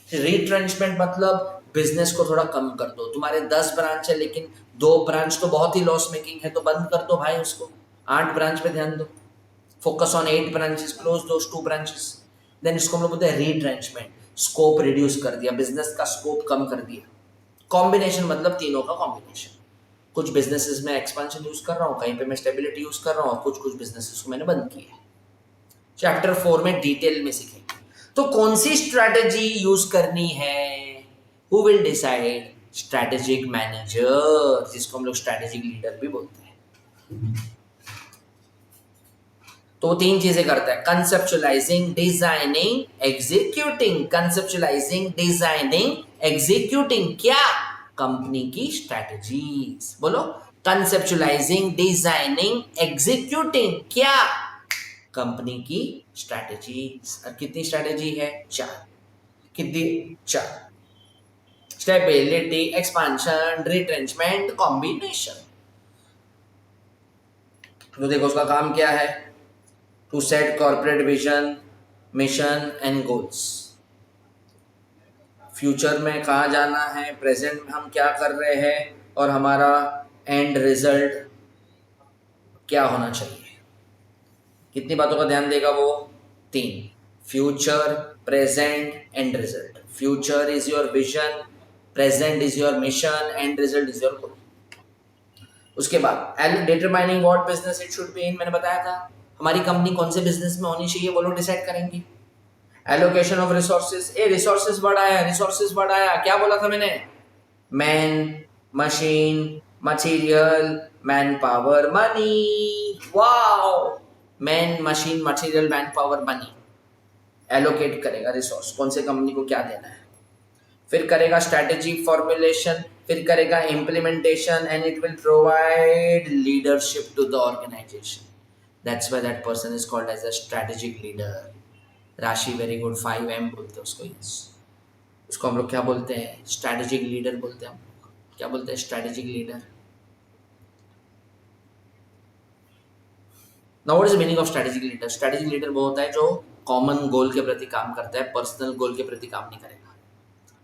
रिट्रेंचमेंट मतलब बिजनेस को थोड़ा कम कर दो. तुम्हारे 10 ब्रांच है लेकिन 2 ब्रांच तो बहुत ही लॉस मेकिंग है, तो बंद कर दो भाई उसको. 8 ब्रांच पे ध्यान दो. Focus on 8 branches, close those 2 branches. Then इसको हम लोग बोलते हैं रिट्रेंचमेंट. स्कोप रिड्यूस कर दिया, बिजनेस का स्कोप कम कर दिया. कॉम्बिनेशन मतलब तीनों का कॉम्बिनेशन. कुछ बिजनेसेस में एक्सपेंशन यूज कर रहा हूँ, कहीं पे मैं स्टेबिलिटी यूज कर रहा हूँ, कुछ कुछ बिजनेसेस को मैंने बंद किया है. चैप्टर 4 में डिटेल में सीखेंगे. तो कौन सी स्ट्रैटेजी यूज करनी है? Who will decide? Strategic manager, जिसको हम लोग स्ट्रैटेजिक लीडर भी बोलते हैं. तो वो 3 चीजें करता है: conceptualising, designing, executing. Conceptualising, designing, executing. क्या? कंपनी की स्ट्रैटेजीज. बोलो. Conceptualising, designing, executing. क्या? कंपनी की स्ट्रैटेजीज. और कितनी स्ट्रैटेजी है? 4. कितनी? 4. Stability, expansion, retrenchment, combination. तो देखो उसका काम क्या है. To set corporate vision, mission and goals. Future में कहाँ जाना है, प्रेजेंट में हम क्या कर रहे हैं और हमारा एंड रिजल्ट क्या होना चाहिए. कितनी बातों का ध्यान देगा वो? 3. Future, present and result. Future is your vision, present is your mission, and result is your goal. उसके बाद determining what business it should be इन. मैंने बताया था हमारी कंपनी कौन से बिजनेस में होनी चाहिए, वो लोग डिसाइड करेंगे. Allocation of resources. रिसोर्सेज बढ़ाया, रिसोर्सेज बढ़ाया. क्या बोला था मैंने? Man, machine, material, man power, money. Wow. Man, machine, material, man power, money. Allocate करेगा रिसोर्स, कौन से कंपनी को क्या देना है. फिर करेगा स्ट्रैटेजी फॉर्मुलेशन, फिर करेगा implementation, and it will provide leadership to the organization. That's why that person is called as a strategic leader. Rashi very good. 5M बोलते हैं उसको. उसको हम लोग क्या बोलते हैं? स्ट्रैटेजिक लीडर बोलते हैं. हम लोग क्या बोलते हैं? Strategic leader. Now what is the meaning of strategic leader? Strategic leader वो होता है जो कॉमन गोल के प्रति काम करता है, पर्सनल गोल के प्रति काम नहीं करेगा.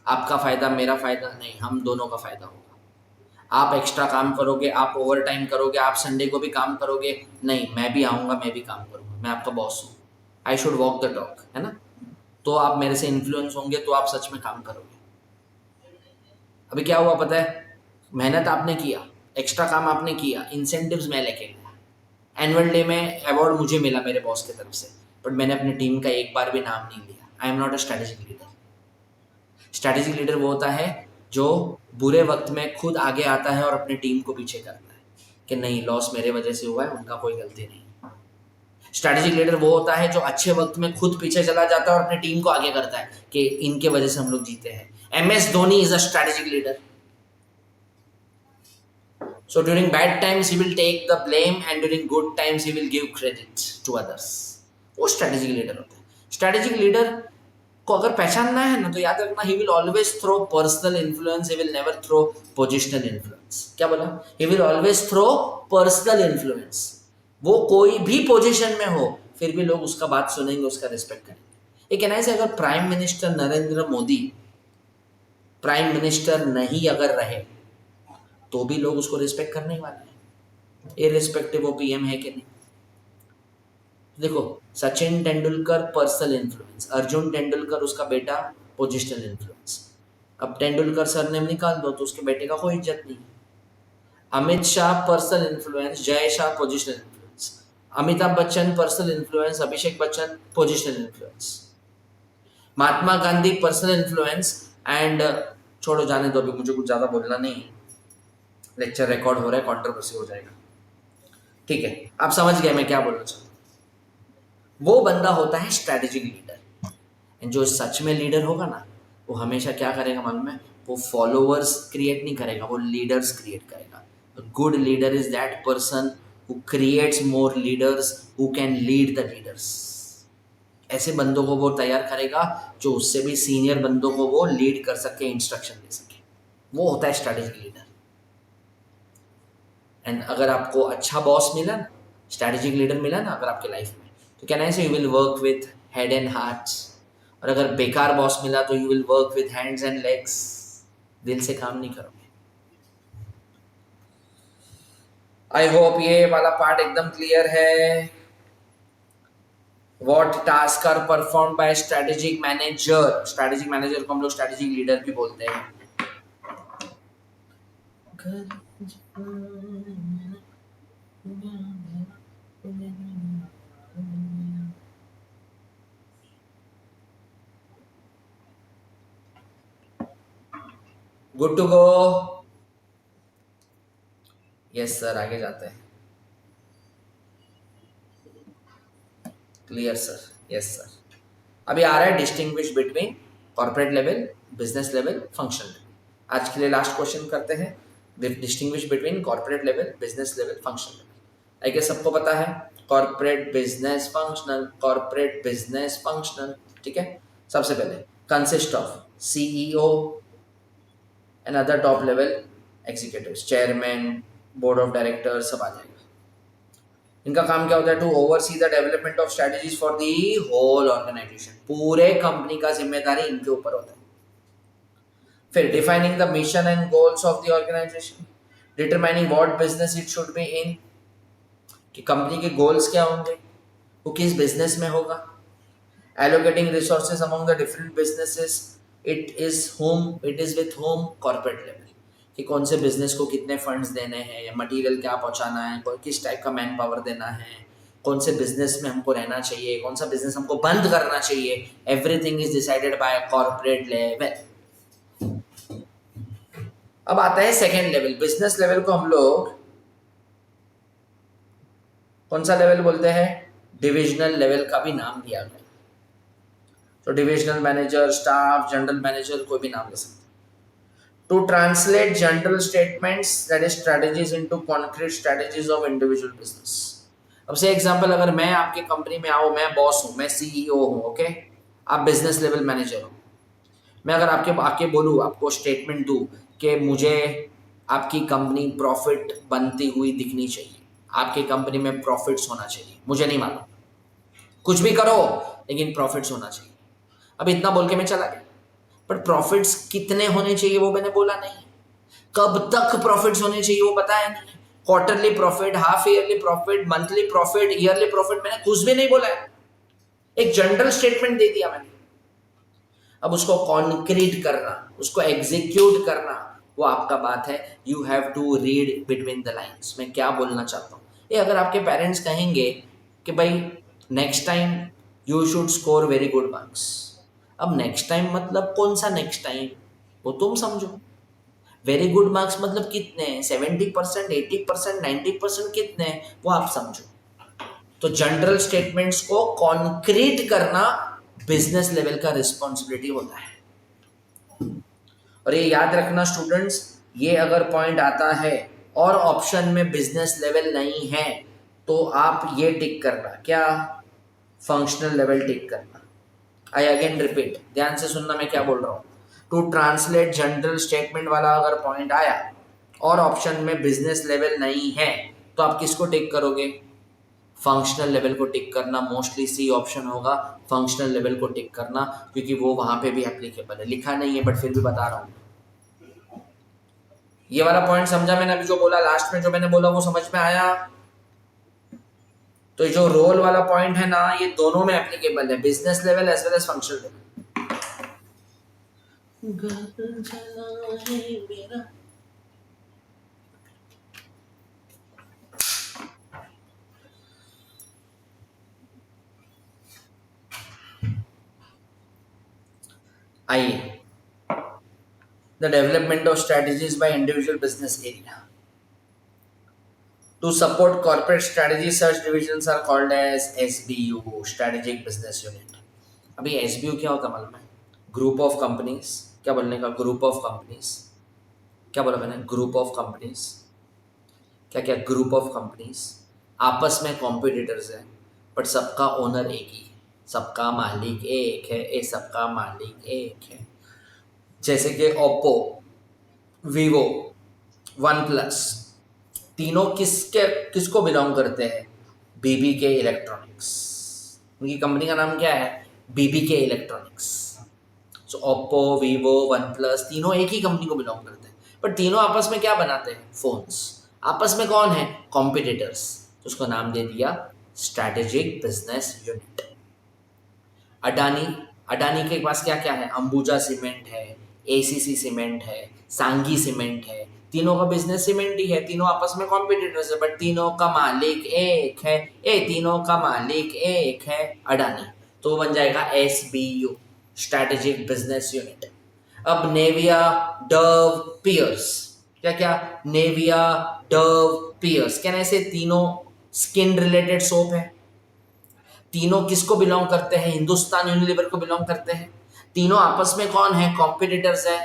आपका फायदा मेरा फायदा नहीं, हम दोनों का फायदा होगा. आप एक्स्ट्रा काम करोगे, आप ओवर टाइम करोगे, आप संडे को भी काम करोगे, नहीं मैं भी आऊँगा, मैं भी काम करूँगा, मैं आपका बॉस हूँ. I should walk the talk, है ना. तो आप मेरे से इन्फ्लुएंस होंगे तो आप सच में काम करोगे. अभी क्या हुआ पता है? मेहनत आपने किया, एक्स्ट्रा काम आपने किया, इंसेंटिव्स मैं लेके गया, एनुअल डे में अवार्ड मुझे मिला मेरे बॉस की तरफ से, बट मैंने अपनी टीम का एक बार भी नाम नहीं लिया. I am not a strategic leader. Strategic leader वो होता है जो बुरे वक्त में खुद आगे आता है और अपनी टीम को पीछे करता है कि नहीं लॉस मेरे वजह से हुआ है, उनका कोई गलती नहीं. स्ट्रैटेजिक लीडर वो होता है जो अच्छे वक्त में खुद पीछे चला जाता है और अपनी टीम को आगे करता है कि इनके वजह से हम लोग जीते हैं. MS Dhoni is a strategic leader. So during bad times he will take the blame and during good times he will give credit to others. वो स्ट्रैटेजिक लीडर होता है. स्ट्रैटेजिक लीडर को अगर पहचानना है ना तो याद रखना, he will always throw personal influence, he will never throw positional influence. क्या बोला? He will always throw personal influence. वो कोई भी पोजीशन में हो फिर भी लोग उसका बात सुनेंगे, उसका रिस्पेक्ट करेंगे. ये कहना है से अगर prime minister Narendra Modi prime minister नहीं अगर रहे तो भी लोग उसको रिस्पेक्ट करने वाले हैं, इररिस्पेक्टिव वो PM है कि नहीं. देखो सचिन तेंदुलकर पर्सनल इन्फ्लुएंस, अर्जुन तेंदुलकर उसका बेटा पोजिशनल इन्फ्लुएंस. अब तेंदुलकर सरनेम निकाल दो तो उसके बेटे का कोई इज्जत नहीं. Amit Shah personal influence, Jay Shah positional influence. Amitabh Bachchan personal influence, Abhishek Bachchan positional influence. Mahatma Gandhi personal influence and छोड़ो जाने दो, अभी मुझे कुछ ज्यादा बोलना नहीं है, लेक्चर रिकॉर्ड हो रहा है, कंट्रोवर्सी हो जाएगा। ठीक है, आप समझ गए मैं क्या बोलना चाहता हूँ। वो बंदा होता है स्ट्रेटेजिक लीडर, एंड जो सच में लीडर होगा ना, वो हमेशा क्या करेगा मालूम है? वो फॉलोअर्स क्रिएट नहीं करेगा, वो लीडर्स क्रिएट करेगा। Good leader is that person who creates more leaders who can lead the leaders. ऐसे बंदों को वो तैयार करेगा जो उससे भी सीनियर बंदों को वो लीड कर सके, इंस्ट्रक्शन दे सके। वो होता है स्ट्रेटेजिक लीडर। एंड अगर आपको अच्छा बॉस मिला ना, स्ट्रेटेजिक लीडर मिला ना अगर आपके लाइफ में, तो क्या ना, you will work with head and hearts. और अगर बेकार बॉस मिला तो you will work with hands and legs, दिल से काम नहीं करोगे। आई होप ये वाला पार्ट एकदम क्लियर है। What tasks are performed by strategic manager? Strategic manager को हम लोग strategic leader भी बोलते हैं। Good to go? Yes sir, आगे जाते हैं। Clear sir? Yes sir. अभी आ रहा है distinguish between corporate level, business level, functional level. आज के लिए लास्ट क्वेश्चन करते हैं, distinguish between corporate level, business level, functional level. I guess सबको पता है, corporate business functional, corporate business functional. ठीक है, सबसे पहले consist of CEO and other top level executives, chairman, board of directors, सब आ जाएगा। इनका काम क्या होता है? To oversee the development of strategies for the whole organization. पूरे कंपनी का जिम्मेदारी इनके ऊपर होता है। फिर defining the mission and goals of the organization, determining what business it should be in, कि कंपनी के गोल्स क्या होंगे, वो किस बिजनेस में होगा। Allocating resources among the different businesses, it is with home, corporate level, कि कौन से बिजनेस को कितने फंड्स देने हैं, मटेरियल क्या पहुंचाना है, किस टाइप का मैन पावर देना है, कौन से बिजनेस में हमको रहना चाहिए, कौन सा बिजनेस हमको बंद करना चाहिए। Everything is decided by corporate level. अब आता है सेकेंड लेवल, बिजनेस लेवल को हम लोग कौन सा लेवल बोलते हैं? डिविजनल लेवल का भी नाम दिया गया। तो divisional manager, staff, general manager, कोई भी नाम ले सकते हैं। To translate general statements, that is strategies, into concrete strategies of individual business. अब से एग्जांपल, अगर मैं आपके कंपनी में आऊँ, मैं बॉस हूँ, मैं सीईओ हूँ, ओके, आप बिजनेस लेवल मैनेजर हो। मैं अगर आपके आके बोलूँ, आपको स्टेटमेंट दूँ कि मुझे आपकी कंपनी प्रॉफिट बनती हुई दिखनी चाहिए, आपकी कंपनी में प्रॉफिट्स होना चाहिए, मुझे नहीं मालूम, कुछ भी करो लेकिन प्रॉफिट्स होना चाहिए। अब इतना बोल के मैं चला गया, पर प्रॉफिट्स कितने होने चाहिए वो मैंने बोला नहीं। कब तक प्रॉफिट्स होने चाहिए वो बताया नहीं। Quarterly profit, half yearly profit, monthly profit, yearly profit, मैंने कुछ भी नहीं बोला है। एक जनरल स्टेटमेंट दे दिया मैंने। अब उसको कॉन्क्रीट करना, उसको एग्जीक्यूट करना, वो आपका बात है। You have to read between the lines, मैं क्या बोलना चाहता हूँ। ये अगर आपके पेरेंट्स कहेंगे कि भाई next time you should score very good marks, अब नेक्स्ट टाइम मतलब कौन सा नेक्स्ट टाइम, वो तुम समझो। वेरी गुड मार्क्स मतलब कितने, 70%, 80%, 90% कितने, वो आप समझो। तो जनरल स्टेटमेंट्स को कॉन्क्रीट करना बिजनेस लेवल का रिस्पॉन्सिबिलिटी होता है। और ये याद रखना स्टूडेंट्स, ये अगर पॉइंट आता है और ऑप्शन में बिजनेस लेवल नहीं है, तो आप ये टिक करना, क्या? फंक्शनल लेवल टिक करना। आई अगेन रिपीट, ध्यान से सुनना मैं क्या बोल रहा हूँ। टू ट्रांसलेट जनरल स्टेटमेंट वाला अगर पॉइंट आया और ऑप्शन में बिजनेस लेवल नहीं है, तो आप किसको टिक करोगे? फंक्शनल लेवल को टिक करना। मोस्टली सी ऑप्शन होगा, फंक्शनल लेवल को टिक करना, क्योंकि वो वहां पे भी एप्लीकेबल है। लिखा नहीं है बट फिर भी बता रहा हूँ। ये वाला पॉइंट समझा मैंने अभी जो बोला, लास्ट में जो मैंने बोला वो समझ में आया? तो जो रोल वाला पॉइंट है ना, ये दोनों में एप्लीकेबल है, business level as well as functional level. आइए, the development of strategies by individual business area to support corporate strategy सर्च divisions are called as SBU, strategic business unit. अभी SBU क्या होता है मालूम है? Group of companies. क्या बोलने का? Group of companies. क्या बोला मैंने? Group of companies. क्या क्या? ग्रुप ऑफ कंपनीज आपस में कॉम्पिटिटर्स हैं, बट सबका ओनर एक ही है, सबका मालिक एक है, ये सबका मालिक एक है। जैसे कि ओप्पो, वीवो, वन प्लस, तीनों किसको बिलोंग करते हैं? BBK electronics. उनकी कंपनी का नाम क्या है? BBK electronics. So Oppo, Vivo, OnePlus तीनों एक ही कंपनी को बिलोंग करते हैं, पर तीनों आपस में क्या बनाते हैं? फोन्स। आपस में कौन है? कॉम्पिटिटर्स। तो उसको नाम दे दिया strategic business unit. Adani, Adani के पास क्या क्या है? अंबुजा सीमेंट है, ACC सीमेंट है, सांगी सीमेंट है। तीनों का बिजनेस सीमेंट ही है, तीनों आपस में कॉम्पिटिटर्स है, बट तीनों का मालिक एक है। तीनों का मालिक एक है, अडानी। तो बन जाएगा SBU, स्ट्रैटेजिक बिजनेस यूनिट। अब नेविया, डव, पियर्स, क्या क्या? नेविया, डव, पियर्स, क्या ऐसे तीनों स्किन रिलेटेड सोप है। तीनों किसको बिलोंग करते हैं? हिंदुस्तान यूनिलीवर को बिलोंग करते हैं। तीनों आपस में कौन है? कॉम्पिटिटर्स है,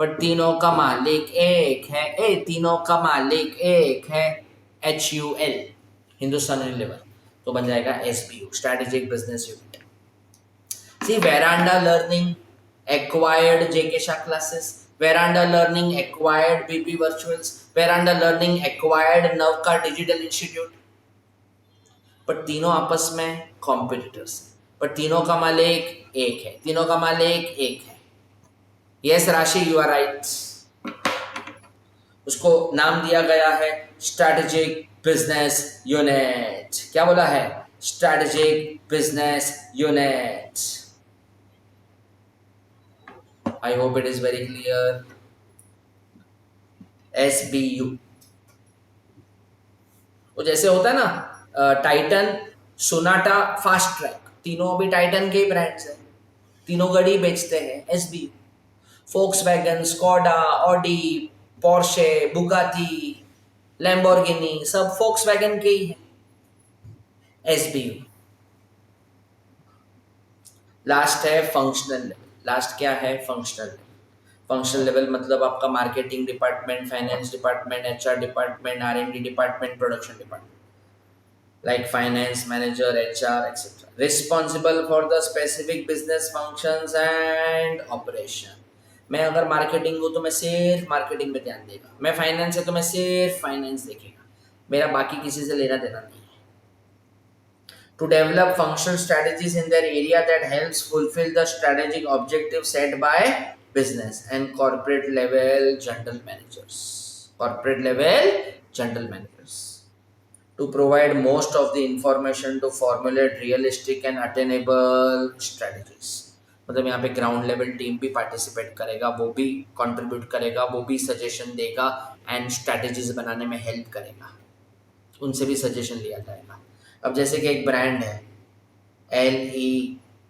बट तीनों का मालिक एक है। तीनों का मालिक एक है, HUL, हिंदुस्तान यूनिलीवर। तो बन जाएगा SBU, strategic business unit. See Veranda learning acquired JK Shah classes, Veranda learning acquired BP virtuals, Veranda learning acquired Navkar digital institute. पर तीनों आपस में कॉम्पिटिटर्स हैं, पर तीनों का मालिक एक है, तीनों का मालिक एक है। यस राशि, यू आर राइट। उसको नाम दिया गया है स्ट्रैटेजिक बिजनेस यूनिट। क्या बोला है? Strategic business unit. I hope it is very clear. SBU। तो जैसे होता है ना टाइटन, सोनाटा, फास्ट ट्रैक, तीनों अभी टाइटन के ही ब्रांड्स हैं, तीनों गाड़ी बेचते हैं। SBU। Volkswagen, Skoda, Audi, Porsche, Bugatti, Lamborghini, सब फोक्सवैगन के ही है। SBU। लास्ट है फंक्शनल लेवल। लास्ट क्या है? Functional level. फंक्शनल लेवल मतलब आपका marketing department, finance department, HR department, R&D department, production department, like finance manager, HR, etc. Responsible for the specific business functions and operation. मैं अगर marketing हूँ तो मैं सिर्फ मार्केटिंग में ध्यान देगा, मैं फाइनेंस है तो मैं सिर्फ फाइनेंस देखेगा, मेरा बाकी किसी से लेना देना नहीं है। To develop functional strategies in their area that helps fulfill the strategic objectives set by business and corporate level general managers. Corporate level general managers. To provide most of the information to formulate realistic and attainable strategies. मतलब यहाँ पे ground level team भी participate करेगा, वो भी contribute करेगा, वो भी सजेशन देगा एंड स्ट्रैटेजीज बनाने में हेल्प करेगा, उनसे भी सजेशन लिया जाएगा। अब जैसे कि एक ब्रांड है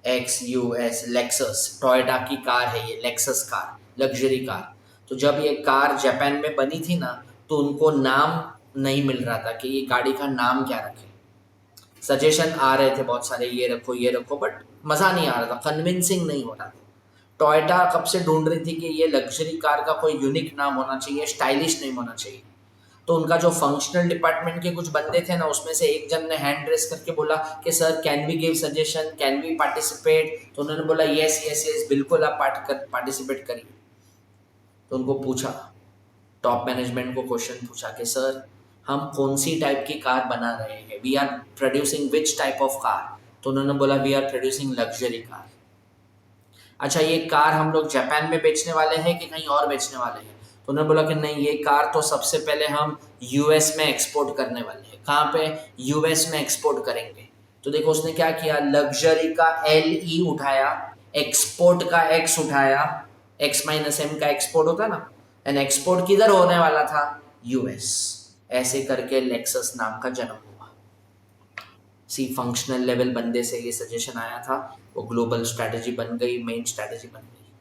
LEXUS, लेक्सस, टोयोटा की कार है ये, लेक्सस कार, लग्जरी कार। तो जब ये कार जापान में बनी थी ना, तो उनको नाम नहीं मिल रहा था कि ये गाड़ी का नाम क्या रखें। सजेशन आ रहे थे बहुत सारे, ये रखो ये रखो, बट मज़ा नहीं आ रहा था, कन्विंसिंग नहीं हो रहा था। टोयोटा कब से ढूंढ रही थी कि ये लग्जरी कार का कोई यूनिक नाम होना चाहिए, स्टाइलिश नेम होना चाहिए। तो उनका जो फंक्शनल डिपार्टमेंट के कुछ बंदे थे ना, उसमें से एक जन ने हैंड रेस करके बोला कि sir can we give suggestion, can we participate. तो उन्होंने बोला यस यस यस, बिल्कुल आप पार्टिसिपेट करिए। तो उनको पूछा, टॉप मैनेजमेंट को क्वेश्चन पूछा कि सर हम कौन सी टाइप की कार बना रहे हैं, we are producing which type of car. तो उन्होंने बोला we are producing luxury car. अच्छा, ये कार हम लोग जापान में बेचने वाले हैं कि कहीं और बेचने वाले हैं? तो उन्होंने बोला कि नहीं, ये कार तो सबसे पहले हम US में एक्सपोर्ट करने वाले हैं। कहाँ पे? US में एक्सपोर्ट करेंगे। तो देखो उसने क्या किया, लग्जरी का LE उठाया, एक्सपोर्ट का X उठाया, X-M का एक्सपोर्ट होता ना, एंड एक्सपोर्ट किधर होने वाला था? US। ऐसे करके लेक्सस नाम का जन्म हुआ। सी फंक्शनल लेवल बंदे से ये सजेशन आया था, वो ग्लोबल स्ट्रैटेजी बन गई, मेन स्ट्रैटेजी बन गई।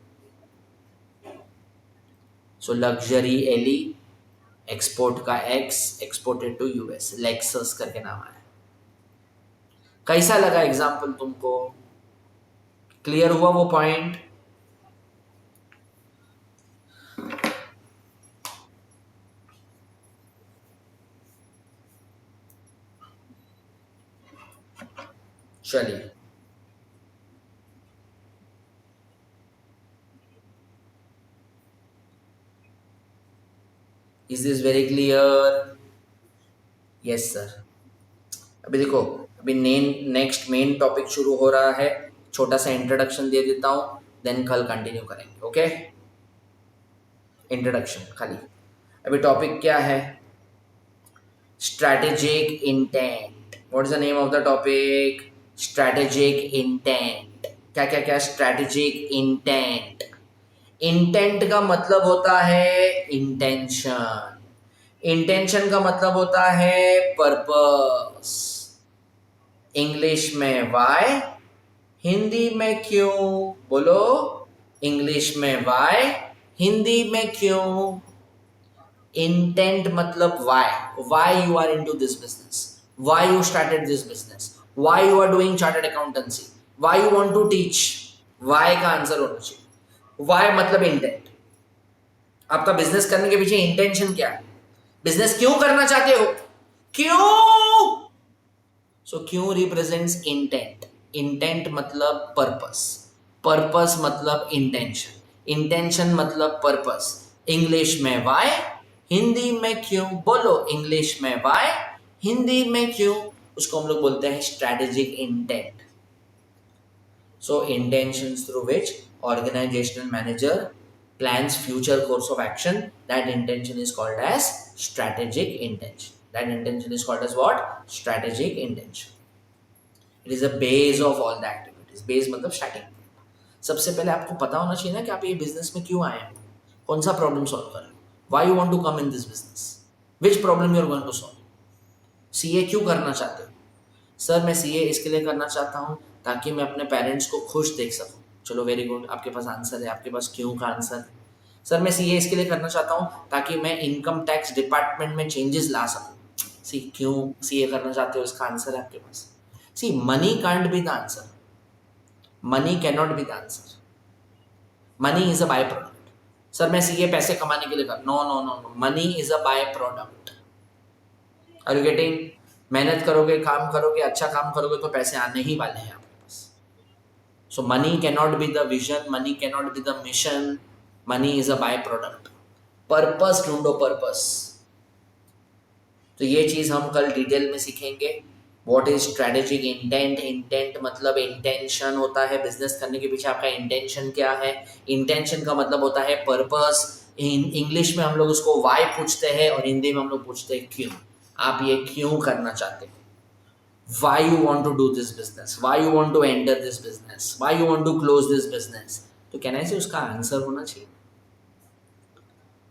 सो लग्जरी एली, एक्सपोर्ट का ex, exported to US, Lexus करके नाम आया। कैसा लगा एग्जाम्पल तुमको? क्लियर हुआ वो पॉइंट? चलिए, is this very clear? Yes sir. अभी देखो, अभी नेक्स्ट मेन टॉपिक शुरू हो रहा है, छोटा सा इंट्रोडक्शन दे देता हूं, देन कल कंटिन्यू करेंगे। ओके, इंट्रोडक्शन खाली। अभी टॉपिक क्या है? Strategic intent. What is the name of the topic? Strategic intent. क्या क्या क्या? Strategic intent. इंटेंट का मतलब होता है इंटेंशन, इंटेंशन का मतलब होता है पर्पस। इंग्लिश में वाई, हिंदी में क्यों? बोलो, इंग्लिश में वाई, हिंदी में क्यों? इंटेंट मतलब why you are into this business, why you started this business, why you are doing chartered accountancy, why you want to teach. Why का आंसर होना चाहिए। वाई मतलब इंटेंट। आपका बिजनेस करने के पीछे इंटेंशन क्या है? बिजनेस क्यों करना चाहते हो? क्यों? सो क्यों रिप्रेजेंट्स इंटेंट। इंटेंट मतलब पर्पस, पर्पस मतलब इंटेंशन, इंटेंशन मतलब पर्पस। इंग्लिश में वाई, हिंदी में क्यों? बोलो, इंग्लिश में वाई, हिंदी में क्यों? उसको हम लोग बोलते हैं strategic intent. So intentions through which organizational manager plans future course of action, that intention is called as strategic intention. That intention is called as what? Strategic intention. It is the base of all the activities. Base मतलब starting. सबसे पहले आपको पता होना चाहिए ना कि आप ये बिजनेस में क्यों आए हो, कौन सा प्रॉब्लम सॉल्व कर रहे हो, why you want to come in this business, which problem you are going to solve. CA क्यों करना चाहते हो? सर मैं सीए इसके लिए करना चाहता हूँ ताकि मैं अपने पेरेंट्स को खुश देख सकूँ। चलो वेरी गुड, आपके पास आंसर है, आपके पास क्यों का आंसर है। सर मैं सीए इसके लिए करना चाहता हूँ ताकि मैं इनकम टैक्स डिपार्टमेंट में चेंजेस ला सकूँ। सी क्यों सीए करना चाहते हो, इसका आंसर है आपके पास। See money can't be the answer, money can not be the answer, money is a by product. Sir मैं सीए पैसे कमाने के लिए कर, no no no no, money is a by product. Are you getting? मेहनत करोगे, काम करोगे, अच्छा काम करोगे तो पैसे आने ही वाले हैं आपके पास। So money can not be the vision, money can not be the mission, money is a by product. Purpose ढूंढो, पर्पस। तो ये चीज हम कल डिटेल में सीखेंगे। What is strategic intent? Intent मतलब इंटेंशन होता है, बिजनेस करने के पीछे आपका इंटेंशन क्या है। इंटेंशन का मतलब होता है पर्पस। इंग्लिश में हम लोग उसको वाई पूछते हैं और हिंदी में हम लोग पूछते हैं क्यों। आप ये क्यों करना चाहते हो? why you want to do this business, why you want to enter this business, why you want to close this business। तो कहना है उसका आंसर होना चाहिए।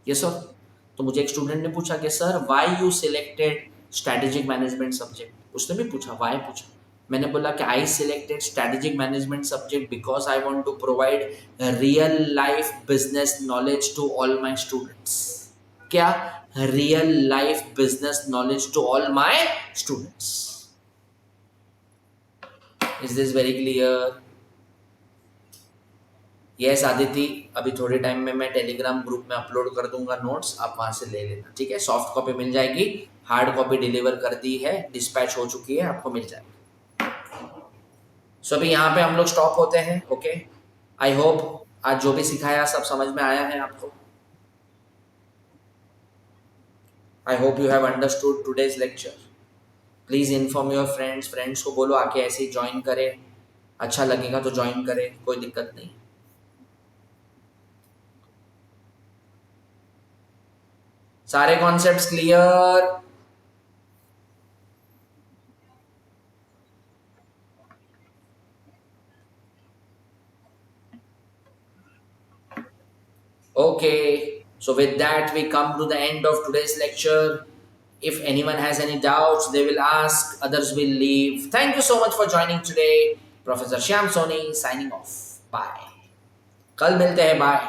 Yes sir. तो मुझे एक स्टूडेंट ने पूछा कि sir why you selected strategic management subject, उसने भी पूछा व्हाई पूछा। मैंने बोला कि I selected strategic management subject because I want to provide real life business knowledge to all my students. क्या? Real life business knowledge to all my students. Is this very clear? Yes Aditi, अभी थोड़े time में मैं Telegram group में upload कर दूंगा notes, आप वहां से ले लेना, ठीक है। सॉफ्ट कॉपी मिल जाएगी, हार्ड कॉपी डिलीवर कर दी है, डिस्पैच हो चुकी है, आपको मिल जाएगी। सो अभी यहाँ पे हम लोग स्टॉप होते हैं। ओके, आई होप आज जो भी सिखाया सब समझ में आया है आपको। I hope you have understood today's lecture. Please inform your friends, friends को बोलो आके ऐसे ही ज्वाइन करे, अच्छा लगेगा तो ज्वाइन करे, कोई दिक्कत नहीं। सारे concepts clear? Okay, so with that we come to the end of today's lecture. If anyone has any doubts, they will ask, others will leave. Thank you so much for joining today. Professor Shyam Soni signing off. Bye. कल मिलते हैं, bye.